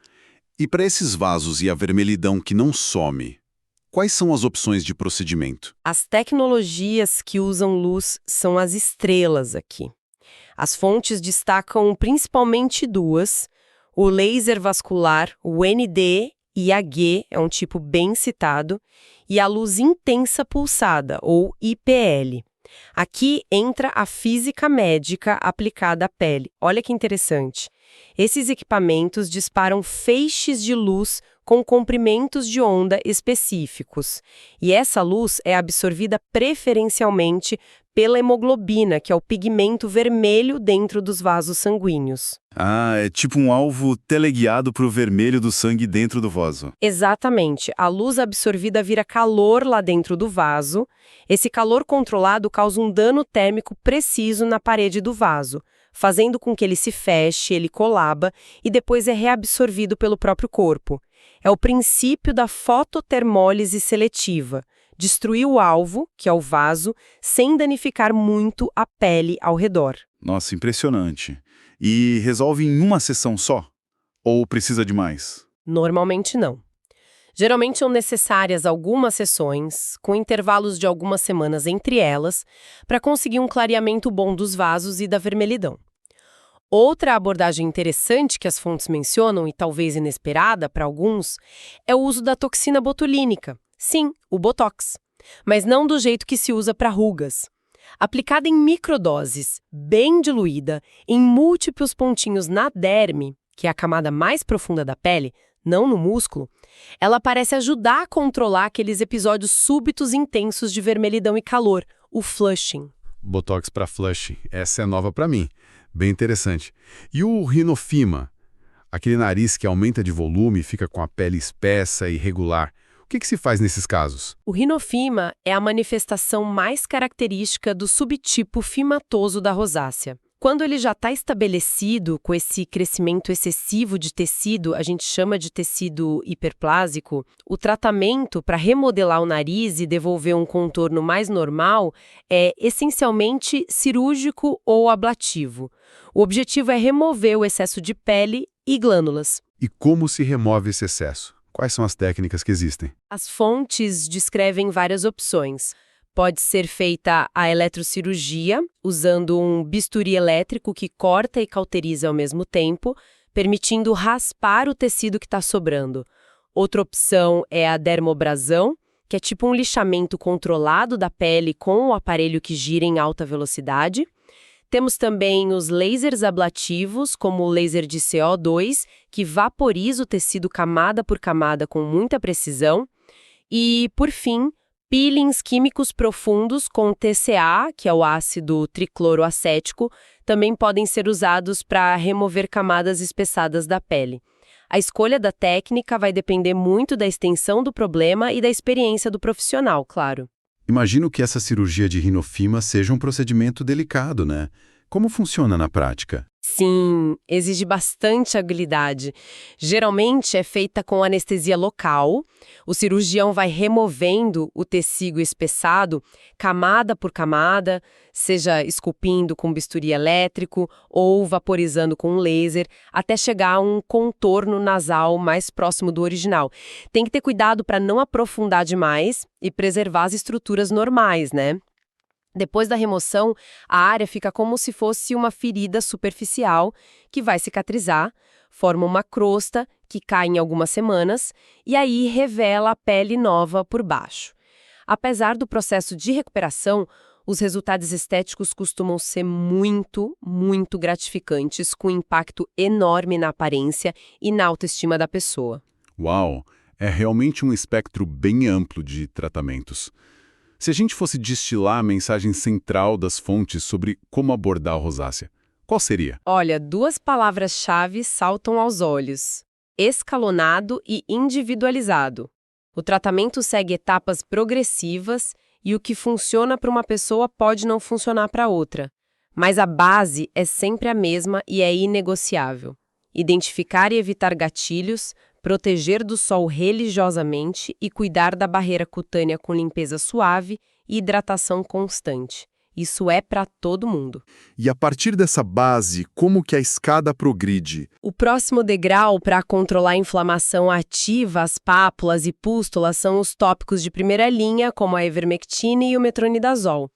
E para esses vasos e a vermelhidão que não some, quais são as opções de procedimento? As tecnologias que usam luz são as estrelas aqui. As fontes destacam principalmente duas: o laser vascular, o ND-IAG, é um tipo bem citado, e a luz intensa pulsada, ou IPL. Aqui entra a física médica aplicada à pele. Olha que interessante. Esses equipamentos disparam feixes de luz com comprimentos de onda específicos. E essa luz é absorvida preferencialmente pela hemoglobina, que é o pigmento vermelho dentro dos vasos sanguíneos. Ah, é tipo um alvo teleguiado para o vermelho do sangue dentro do vaso. Exatamente. A luz absorvida vira calor lá dentro do vaso. Esse calor controlado causa um dano térmico preciso na parede do vaso, fazendo com que ele se feche, ele colaba e depois é reabsorvido pelo próprio corpo. É o princípio da fototermólise seletiva. Destruir o alvo, que é o vaso, sem danificar muito a pele ao redor. Nossa, impressionante. E resolve em uma sessão só? Ou precisa de mais? Normalmente não. Geralmente são necessárias algumas sessões, com intervalos de algumas semanas entre elas, para conseguir um clareamento bom dos vasos e da vermelhidão. Outra abordagem interessante que as fontes mencionam, e talvez inesperada para alguns, é o uso da toxina botulínica. Sim, o Botox. Mas não do jeito que se usa para rugas. Aplicada em microdoses, bem diluída, em múltiplos pontinhos na derme, que é a camada mais profunda da pele, não no músculo, ela parece ajudar a controlar aqueles episódios súbitos intensos de vermelhidão e calor, o flushing. Botox para flushing, essa é nova para mim. Bem interessante. E o rinofima? Aquele nariz que aumenta de volume e fica com a pele espessa e irregular. O que se faz nesses casos? O rinofima é a manifestação mais característica do subtipo fimatoso da rosácea. Quando ele já está estabelecido com esse crescimento excessivo de tecido, a gente chama de tecido hiperplásico, o tratamento para remodelar o nariz e devolver um contorno mais normal é essencialmente cirúrgico ou ablativo. O objetivo é remover o excesso de pele e glândulas. E como se remove esse excesso? Quais são as técnicas que existem? As fontes descrevem várias opções. Pode ser feita a eletrocirurgia, usando um bisturi elétrico que corta e cauteriza ao mesmo tempo, permitindo raspar o tecido que está sobrando. Outra opção é a dermobrasão, que é tipo um lixamento controlado da pele com o aparelho que gira em alta velocidade. Temos também os lasers ablativos, como o laser de CO2, que vaporiza o tecido camada por camada com muita precisão. E, por fim, peelings químicos profundos com TCA, que é o ácido tricloroacético, também podem ser usados para remover camadas espessadas da pele. A escolha da técnica vai depender muito da extensão do problema e da experiência do profissional, claro. Imagino que essa cirurgia de rinofima seja um procedimento delicado, né? Como funciona na prática? Sim, exige bastante habilidade. Geralmente é feita com anestesia local. O cirurgião vai removendo o tecido espessado, camada por camada, seja esculpindo com bisturi elétrico ou vaporizando com um laser, até chegar a um contorno nasal mais próximo do original. Tem que ter cuidado para não aprofundar demais e preservar as estruturas normais, né? Depois da remoção, a área fica como se fosse uma ferida superficial que vai cicatrizar, forma uma crosta que cai em algumas semanas e aí revela a pele nova por baixo. Apesar do processo de recuperação, os resultados estéticos costumam ser muito, muito gratificantes, com impacto enorme na aparência e na autoestima da pessoa. Uau! É realmente um espectro bem amplo de tratamentos. Se a gente fosse destilar a mensagem central das fontes sobre como abordar a rosácea, qual seria? Olha, duas palavras-chave saltam aos olhos: escalonado e individualizado. O tratamento segue etapas progressivas e o que funciona para uma pessoa pode não funcionar para outra. Mas a base é sempre a mesma e é inegociável. Identificar e evitar gatilhos, proteger do sol religiosamente e cuidar da barreira cutânea com limpeza suave e hidratação constante. Isso é para todo mundo. E a partir dessa base, como que a escada progride? O próximo degrau para controlar a inflamação ativa, as pápulas e pústulas são os tópicos de primeira linha, como a ivermectina e o metronidazol.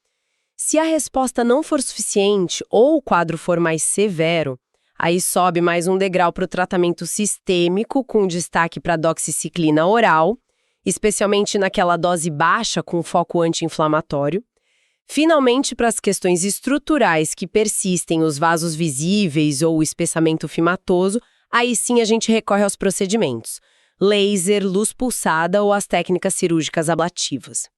Se a resposta não for suficiente ou o quadro for mais severo, aí sobe mais um degrau para o tratamento sistêmico, com destaque para a doxiciclina oral, especialmente naquela dose baixa com foco anti-inflamatório. Finalmente, para as questões estruturais que persistem, os vasos visíveis ou o espessamento fimatoso, aí sim a gente recorre aos procedimentos: laser, luz pulsada ou as técnicas cirúrgicas ablativas.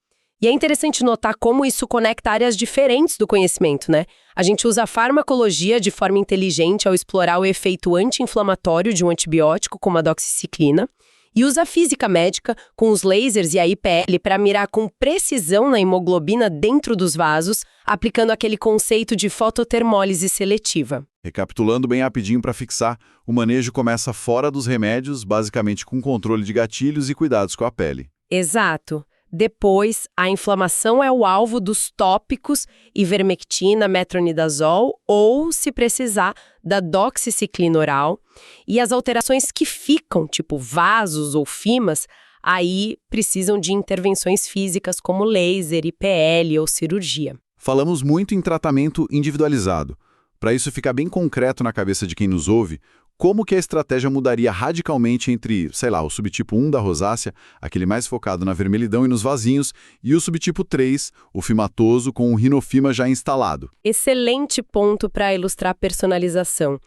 E é interessante notar como isso conecta áreas diferentes do conhecimento, né? A gente usa a farmacologia de forma inteligente ao explorar o efeito anti-inflamatório de um antibiótico, como a doxiciclina, e usa a física médica com os lasers e a IPL para mirar com precisão na hemoglobina dentro dos vasos, aplicando aquele conceito de fototermólise seletiva. Recapitulando bem rapidinho para fixar, o manejo começa fora dos remédios, basicamente com controle de gatilhos e cuidados com a pele. Exato. Depois, a inflamação é o alvo dos tópicos ivermectina, metronidazol ou, se precisar, da doxiciclina oral. E as alterações que ficam, tipo vasos ou fimas, aí precisam de intervenções físicas como laser, IPL ou cirurgia. Falamos muito em tratamento individualizado. Para isso ficar bem concreto na cabeça de quem nos ouve, como que a estratégia mudaria radicalmente entre, sei lá, o subtipo 1 da rosácea, aquele mais focado na vermelhidão e nos vasinhos, e o subtipo 3, o fimatoso com o rinofima já instalado? Excelente ponto para ilustrar a personalização.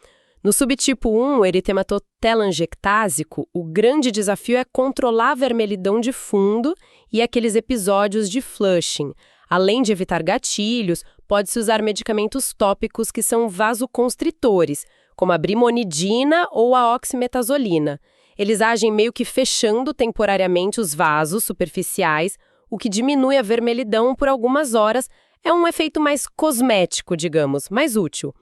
No subtipo 1, o eritematotelangiectásico, o grande desafio é controlar a vermelhidão de fundo e aqueles episódios de flushing. Além de evitar gatilhos, pode-se usar medicamentos tópicos que são vasoconstritores, como a brimonidina ou a oximetazolina. Eles agem meio que fechando temporariamente os vasos superficiais, o que diminui a vermelhidão por algumas horas. É um efeito mais cosmético, digamos, mais útil.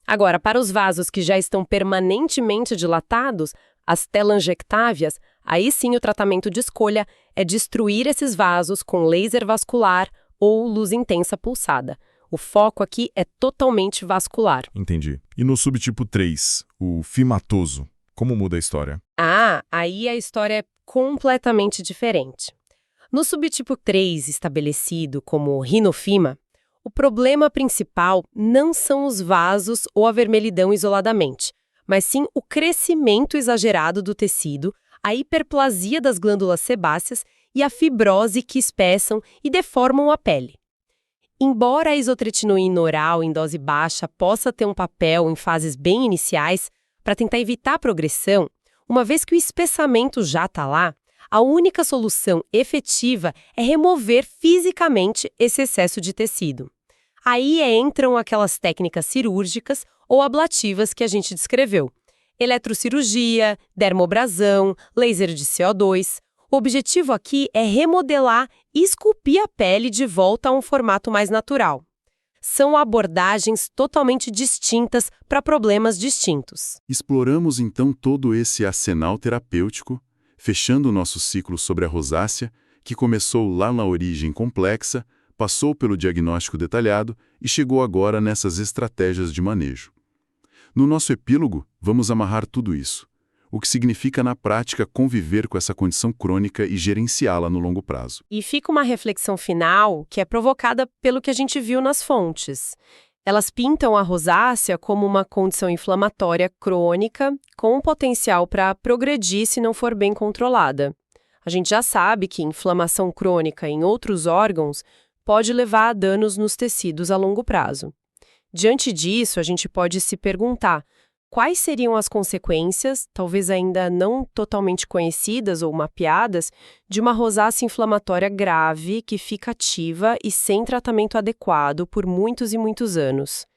Agora, para os vasos que já estão permanentemente dilatados, as telangiectávias, aí sim o tratamento de escolha é destruir esses vasos com laser vascular ou luz intensa pulsada. O foco aqui é totalmente vascular. Entendi. E no subtipo 3, o fimatoso, como muda a história? Aí a história é completamente diferente. No subtipo 3, estabelecido como rinofima, o problema principal não são os vasos ou a vermelhidão isoladamente, mas sim o crescimento exagerado do tecido, a hiperplasia das glândulas sebáceas e a fibrose que espessam e deformam a pele. Embora a isotretinoína oral em dose baixa possa ter um papel em fases bem iniciais para tentar evitar a progressão, uma vez que o espessamento já está lá, a única solução efetiva é remover fisicamente esse excesso de tecido. Aí entram aquelas técnicas cirúrgicas ou ablativas que a gente descreveu: eletrocirurgia, dermobrasão, laser de CO2. O objetivo aqui é remodelar e esculpir a pele de volta a um formato mais natural. São abordagens totalmente distintas para problemas distintos. Exploramos então todo esse arsenal terapêutico, fechando o nosso ciclo sobre a rosácea, que começou lá na origem complexa, passou pelo diagnóstico detalhado e chegou agora nessas estratégias de manejo. No nosso epílogo, vamos amarrar tudo isso. O que significa na prática conviver com essa condição crônica e gerenciá-la no longo prazo. E fica uma reflexão final que é provocada pelo que a gente viu nas fontes. Elas pintam a rosácea como uma condição inflamatória crônica com potencial para progredir se não for bem controlada. A gente já sabe que inflamação crônica em outros órgãos pode levar a danos nos tecidos a longo prazo. Diante disso, a gente pode se perguntar: quais seriam as consequências, talvez ainda não totalmente conhecidas ou mapeadas, de uma rosácea inflamatória grave que fica ativa e sem tratamento adequado por muitos e muitos anos.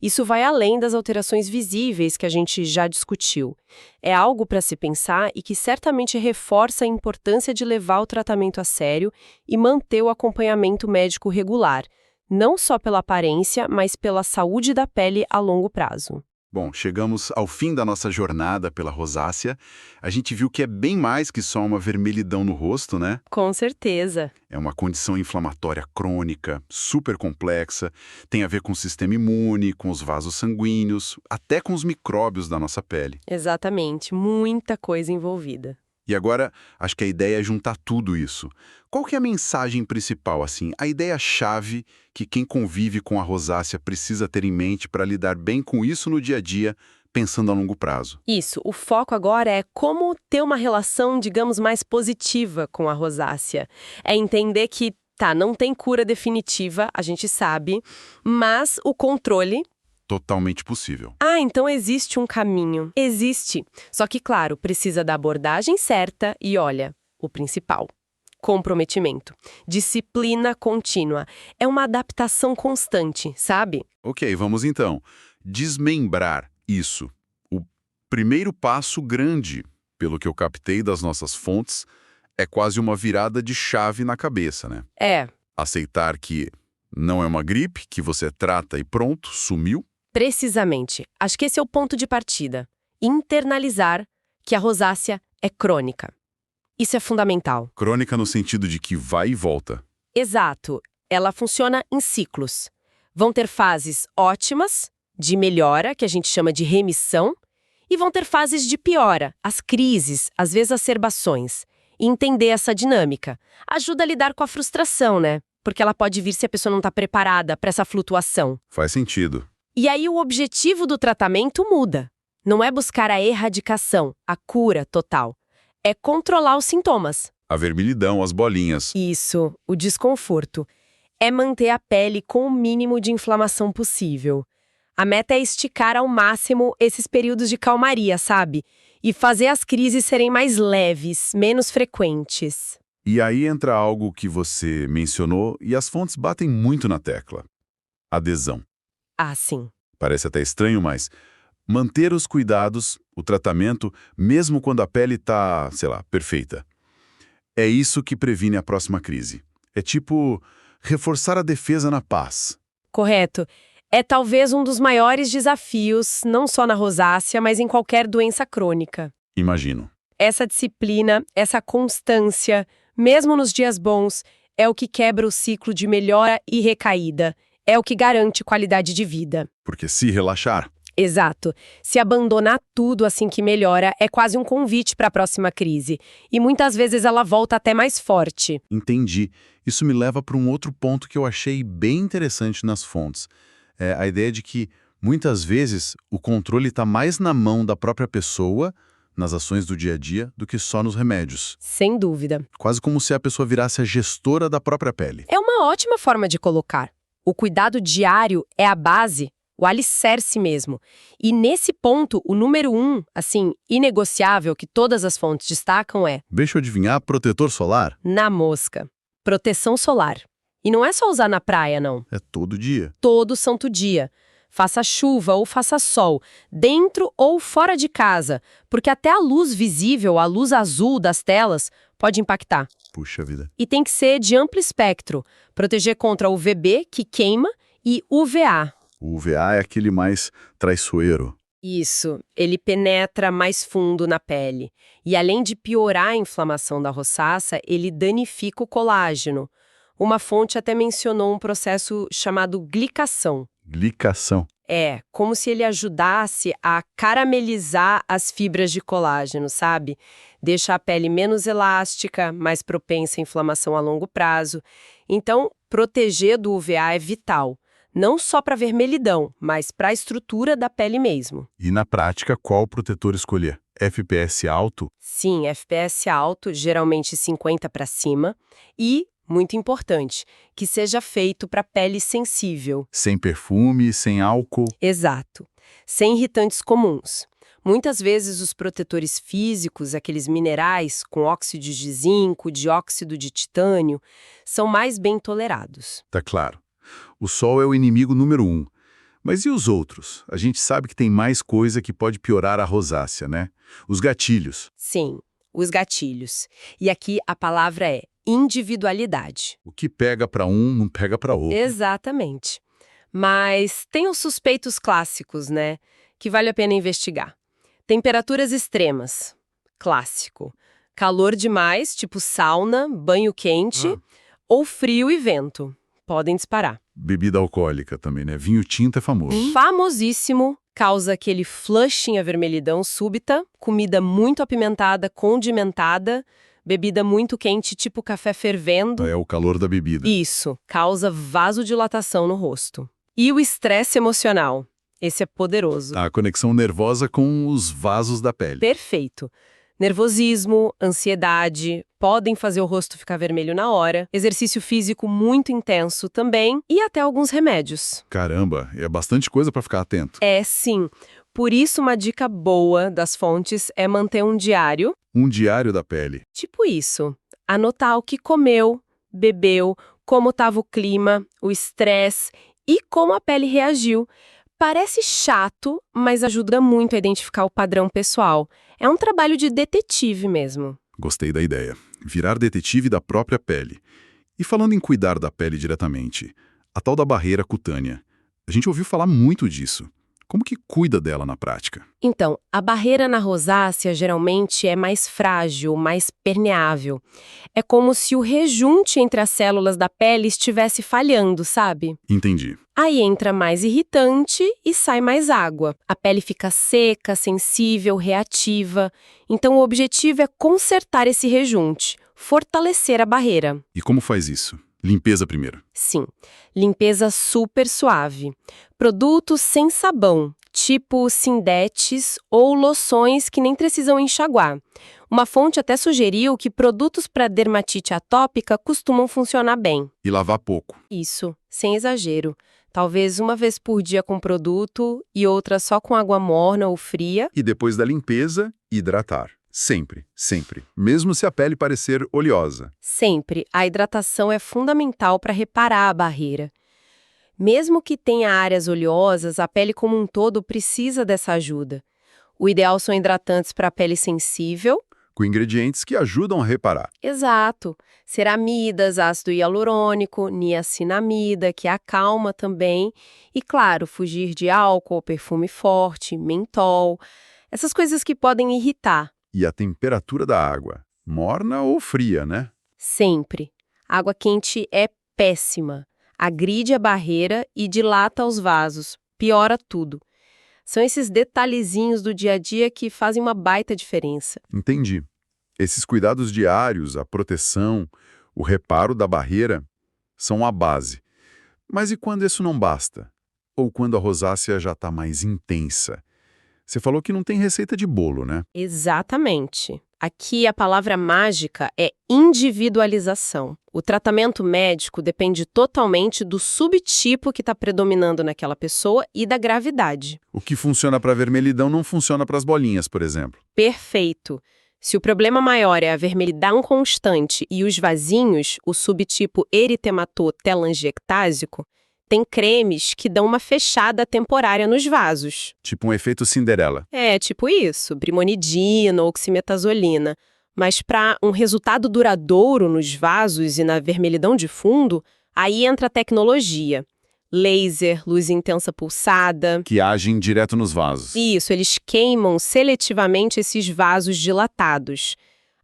Isso vai além das alterações visíveis que a gente já discutiu. É algo para se pensar e que certamente reforça a importância de levar o tratamento a sério e manter o acompanhamento médico regular, não só pela aparência, mas pela saúde da pele a longo prazo. Bom, chegamos ao fim da nossa jornada pela rosácea. A gente viu que é bem mais que só uma vermelhidão no rosto, né? Com certeza. É uma condição inflamatória crônica, super complexa, tem a ver com o sistema imune, com os vasos sanguíneos, até com os micróbios da nossa pele. Exatamente, muita coisa envolvida. E agora, acho que a ideia é juntar tudo isso. Qual que é a mensagem principal, assim? A ideia-chave que quem convive com a rosácea precisa ter em mente para lidar bem com isso no dia a dia, pensando a longo prazo? Isso, o foco agora é como ter uma relação, digamos, mais positiva com a rosácea. É entender que, não tem cura definitiva, a gente sabe, mas o controle... Totalmente possível. Então existe um caminho. Existe. Só que, claro, precisa da abordagem certa e, olha, o principal. Comprometimento. Disciplina contínua. É uma adaptação constante, sabe? Ok, vamos então. Desmembrar isso. O primeiro passo grande, pelo que eu captei das nossas fontes, é quase uma virada de chave na cabeça, né? Aceitar que não é uma gripe, que você trata e pronto, sumiu. Precisamente. Acho que esse é o ponto de partida. Internalizar que a rosácea é crônica. Isso é fundamental. Crônica no sentido de que vai e volta. Exato. Ela funciona em ciclos. Vão ter fases ótimas, de melhora, que a gente chama de remissão, e vão ter fases de piora, as crises, as exacerbações. E entender essa dinâmica ajuda a lidar com a frustração, né? Porque ela pode vir se a pessoa não está preparada para essa flutuação. Faz sentido. E aí o objetivo do tratamento muda. Não é buscar a erradicação, a cura total. É controlar os sintomas. A vermelhidão, as bolinhas. Isso, o desconforto. É manter a pele com o mínimo de inflamação possível. A meta é esticar ao máximo esses períodos de calmaria, sabe? E fazer as crises serem mais leves, menos frequentes. E aí entra algo que você mencionou e as fontes batem muito na tecla. Adesão. Sim. Parece até estranho, mas manter os cuidados, o tratamento, mesmo quando a pele está, perfeita. É isso que previne a próxima crise. É tipo reforçar a defesa na paz. Correto. É talvez um dos maiores desafios, não só na rosácea, mas em qualquer doença crônica. Imagino. Essa disciplina, essa constância, mesmo nos dias bons, é o que quebra o ciclo de melhora e recaída. É o que garante qualidade de vida. Porque se relaxar... Exato. Se abandonar tudo assim que melhora, é quase um convite para a próxima crise. E muitas vezes ela volta até mais forte. Entendi. Isso me leva para um outro ponto que eu achei bem interessante nas fontes. É a ideia de que, muitas vezes, o controle está mais na mão da própria pessoa, nas ações do dia a dia, do que só nos remédios. Sem dúvida. Quase como se a pessoa virasse a gestora da própria pele. É uma ótima forma de colocar. O cuidado diário é a base, o alicerce mesmo. E nesse ponto, o número 1, inegociável, que todas as fontes destacam é... Deixa eu adivinhar, protetor solar? Na mosca. Proteção solar. E não é só usar na praia, não. É todo dia. Todo santo dia. Faça chuva ou faça sol, dentro ou fora de casa, porque até a luz visível, a luz azul das telas, pode impactar. Puxa vida. E tem que ser de amplo espectro, proteger contra UVB, que queima, e UVA. O UVA é aquele mais traiçoeiro. Isso, ele penetra mais fundo na pele. E além de piorar a inflamação da rosácea, ele danifica o colágeno. Uma fonte até mencionou um processo chamado glicação. Glicação. É, como se ele ajudasse a caramelizar as fibras de colágeno, sabe? Deixa a pele menos elástica, mais propensa à inflamação a longo prazo. Então, proteger do UVA é vital. Não só para vermelhidão, mas para a estrutura da pele mesmo. E na prática, qual protetor escolher? FPS alto? Sim, FPS alto, geralmente 50 para cima. E, muito importante, que seja feito para pele sensível. Sem perfume, sem álcool? Exato. sem irritantes comuns. Muitas vezes os protetores físicos, aqueles minerais com óxidos de zinco, dióxido de titânio, são mais bem tolerados. Tá claro. O sol é o inimigo número 1. Mas e os outros? A gente sabe que tem mais coisa que pode piorar a rosácea, né? Os gatilhos. Sim, os gatilhos. E aqui a palavra é individualidade. O que pega para um, não pega para outro. Exatamente. Mas tem os suspeitos clássicos, né? Que vale a pena investigar. Temperaturas extremas. Clássico. Calor demais, tipo sauna, banho quente, ou frio e vento. Podem disparar. Bebida alcoólica também, né? Vinho tinto é famoso. Famosíssimo, causa aquele flush em avermelhidão súbita, comida muito apimentada, condimentada, bebida muito quente, tipo café fervendo. É o calor da bebida. Isso, causa vasodilatação no rosto. E o estresse emocional. Esse é poderoso. A conexão nervosa com os vasos da pele. Perfeito. Nervosismo, ansiedade, podem fazer o rosto ficar vermelho na hora, exercício físico muito intenso também e até alguns remédios. Caramba, é bastante coisa para ficar atento. É, sim. Por isso, uma dica boa das fontes é manter um diário. Um diário da pele. Tipo isso. Anotar o que comeu, bebeu, como estava o clima, o estresse e como a pele reagiu. Parece chato, mas ajuda muito a identificar o padrão pessoal. É um trabalho de detetive mesmo. Gostei da ideia. Virar detetive da própria pele. E falando em cuidar da pele diretamente, a tal da barreira cutânea. A gente ouviu falar muito disso. Como que cuida dela na prática? Então, a barreira na rosácea geralmente é mais frágil, mais permeável. É como se o rejunte entre as células da pele estivesse falhando, sabe? Entendi. Aí entra mais irritante e sai mais água. A pele fica seca, sensível, reativa. Então, o objetivo é consertar esse rejunte, fortalecer a barreira. E como faz isso? Limpeza primeiro. Sim, limpeza super suave. Produtos sem sabão, tipo Sindetes ou loções que nem precisam enxaguar. Uma fonte até sugeriu que produtos para dermatite atópica costumam funcionar bem. E lavar pouco. Isso, sem exagero. Talvez uma vez por dia com produto e outra só com água morna ou fria. E depois da limpeza, hidratar. Sempre, sempre. Mesmo se a pele parecer oleosa. Sempre, a hidratação é fundamental para reparar a barreira. Mesmo que tenha áreas oleosas, a pele como um todo precisa dessa ajuda. O ideal são hidratantes para a pele sensível. Com ingredientes que ajudam a reparar. Exato. Ceramidas, ácido hialurônico, niacinamida, que acalma também. E, claro, fugir de álcool, perfume forte, mentol. Essas coisas que podem irritar. E a temperatura da água? Morna ou fria, né? Sempre. Água quente é péssima. Agride a barreira e dilata os vasos. Piora tudo. São esses detalhezinhos do dia a dia que fazem uma baita diferença. Entendi. Esses cuidados diários, a proteção, o reparo da barreira, são a base. Mas e quando isso não basta? Ou quando a rosácea já está mais intensa? Você falou que não tem receita de bolo, né? Exatamente. Aqui a palavra mágica é individualização. O tratamento médico depende totalmente do subtipo que está predominando naquela pessoa e da gravidade. O que funciona para vermelhidão não funciona para as bolinhas, por exemplo. Perfeito. Se o problema maior é a vermelhidão constante e os vasinhos, o subtipo eritemato-telangiectásico, tem cremes que dão uma fechada temporária nos vasos. Tipo um efeito Cinderela. É, tipo isso, brimonidina, oximetazolina. Mas para um resultado duradouro nos vasos e na vermelhidão de fundo, aí entra a tecnologia. Laser, luz intensa pulsada. Que agem direto nos vasos. Isso, eles queimam seletivamente esses vasos dilatados.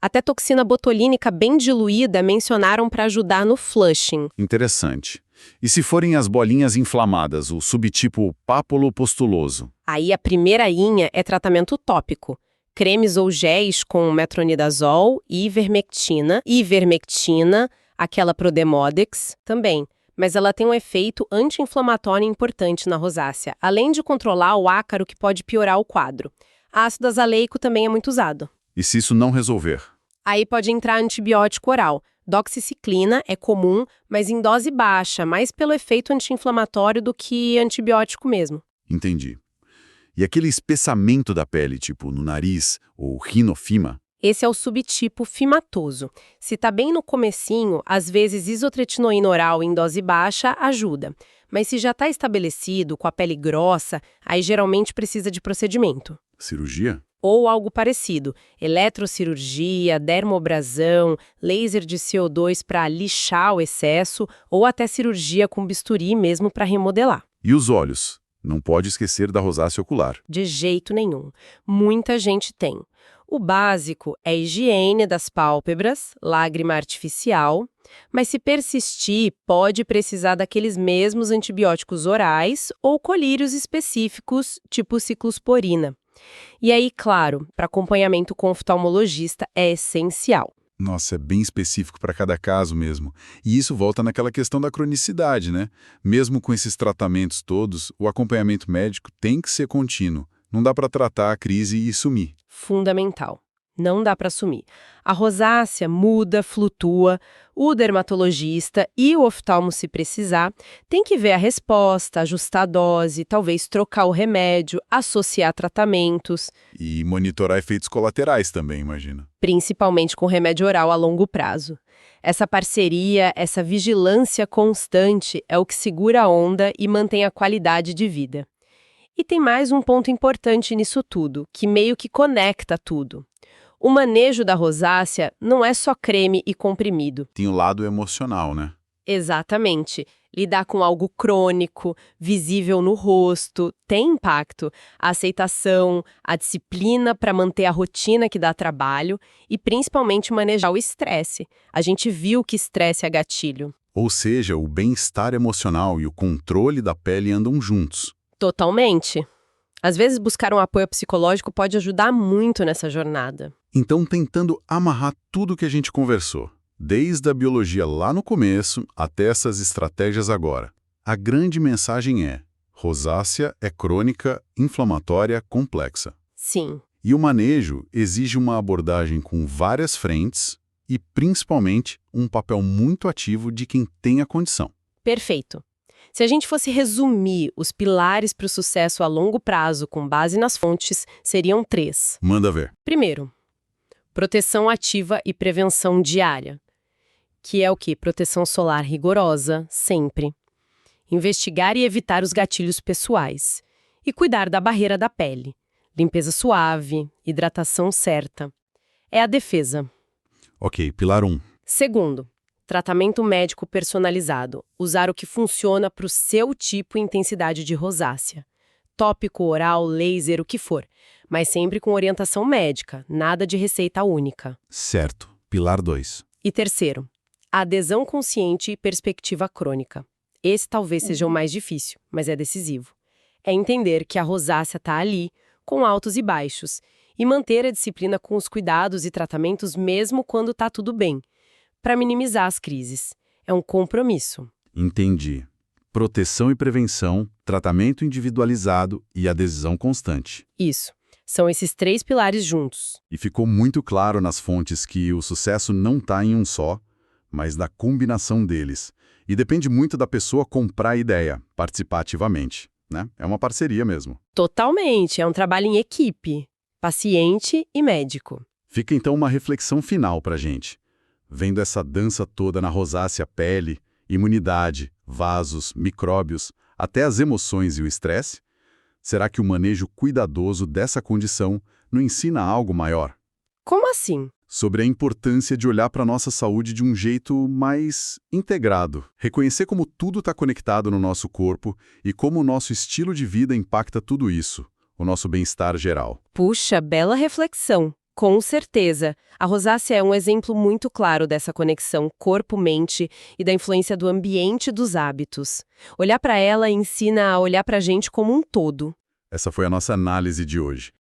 Até toxina botulínica bem diluída mencionaram para ajudar no flushing. Interessante. E se forem as bolinhas inflamadas, o subtipo papulopustuloso? Aí a primeira linha é tratamento tópico. Cremes ou géis com metronidazol, ivermectina, aquela Prodemodex também. Mas ela tem um efeito anti-inflamatório importante na rosácea, além de controlar o ácaro que pode piorar o quadro. Ácido azaleico também é muito usado. E se isso não resolver? Aí pode entrar antibiótico oral. Doxiciclina é comum, mas em dose baixa, mais pelo efeito anti-inflamatório do que antibiótico mesmo. Entendi. E aquele espessamento da pele, tipo no nariz ou rinofima? Esse é o subtipo fimatoso. Se está bem no comecinho, às vezes isotretinoína oral em dose baixa ajuda. Mas se já está estabelecido, com a pele grossa, aí geralmente precisa de procedimento. Cirurgia? Ou algo parecido, eletrocirurgia, dermoabrasão, laser de CO2 para lixar o excesso ou até cirurgia com bisturi mesmo para remodelar. E os olhos? Não pode esquecer da rosácea ocular. De jeito nenhum. Muita gente tem. O básico é higiene das pálpebras, lágrima artificial, mas se persistir, pode precisar daqueles mesmos antibióticos orais ou colírios específicos, tipo ciclosporina. E aí, claro, para acompanhamento com oftalmologista é essencial. Nossa, é bem específico para cada caso mesmo. E isso volta naquela questão da cronicidade, né? Mesmo com esses tratamentos todos, o acompanhamento médico tem que ser contínuo. Não dá para tratar a crise e sumir. Fundamental. Não dá para assumir. A rosácea muda, flutua, o dermatologista e o oftalmo, se precisar, tem que ver a resposta, ajustar a dose, talvez trocar o remédio, associar tratamentos. E monitorar efeitos colaterais também, imagina. Principalmente com remédio oral a longo prazo. Essa parceria, essa vigilância constante é o que segura a onda e mantém a qualidade de vida. E tem mais um ponto importante nisso tudo, que meio que conecta tudo. O manejo da rosácea não é só creme e comprimido. Tem o lado emocional, né? Exatamente. Lidar com algo crônico, visível no rosto, tem impacto. A aceitação, a disciplina para manter a rotina que dá trabalho e principalmente manejar o estresse. A gente viu que estresse é gatilho. Ou seja, o bem-estar emocional e o controle da pele andam juntos. Totalmente. Às vezes buscar um apoio psicológico pode ajudar muito nessa jornada. Então, tentando amarrar tudo que a gente conversou, desde a biologia lá no começo até essas estratégias agora, a grande mensagem é: rosácea é crônica, inflamatória, complexa. Sim. E o manejo exige uma abordagem com várias frentes e, principalmente, um papel muito ativo de quem tem a condição. Perfeito. Se a gente fosse resumir os pilares para o sucesso a longo prazo com base nas fontes, seriam 3. Manda ver. Primeiro, proteção ativa e prevenção diária, que é o quê? Proteção solar rigorosa, sempre. Investigar e evitar os gatilhos pessoais. E cuidar da barreira da pele. Limpeza suave, hidratação certa. É a defesa. Ok, pilar 1. Segundo, tratamento médico personalizado. Usar o que funciona para o seu tipo e intensidade de rosácea. Tópico, oral, laser, o que for. Mas sempre com orientação médica, nada de receita única. Certo. Pilar 2. E terceiro, adesão consciente e perspectiva crônica. Esse talvez seja o mais difícil, mas é decisivo. É entender que a rosácea está ali, com altos e baixos, e manter a disciplina com os cuidados e tratamentos mesmo quando está tudo bem, para minimizar as crises. É um compromisso. Entendi. Proteção e prevenção, tratamento individualizado e adesão constante. Isso. São esses 3 pilares juntos. E ficou muito claro nas fontes que o sucesso não está em um só, mas na combinação deles. E depende muito da pessoa comprar a ideia, participar ativamente, né? É uma parceria mesmo. Totalmente. É um trabalho em equipe. Paciente e médico. Fica então uma reflexão final pra gente. Vendo essa dança toda na rosácea pele, imunidade, vasos, micróbios, até as emoções e o estresse, será que o manejo cuidadoso dessa condição não ensina algo maior? Como assim? Sobre a importância de olhar para a nossa saúde de um jeito mais integrado. Reconhecer como tudo está conectado no nosso corpo e como o nosso estilo de vida impacta tudo isso, o nosso bem-estar geral. Puxa, bela reflexão. Com certeza. A rosácea é um exemplo muito claro dessa conexão corpo-mente e da influência do ambiente e dos hábitos. Olhar para ela ensina a olhar para a gente como um todo. Essa foi a nossa análise de hoje.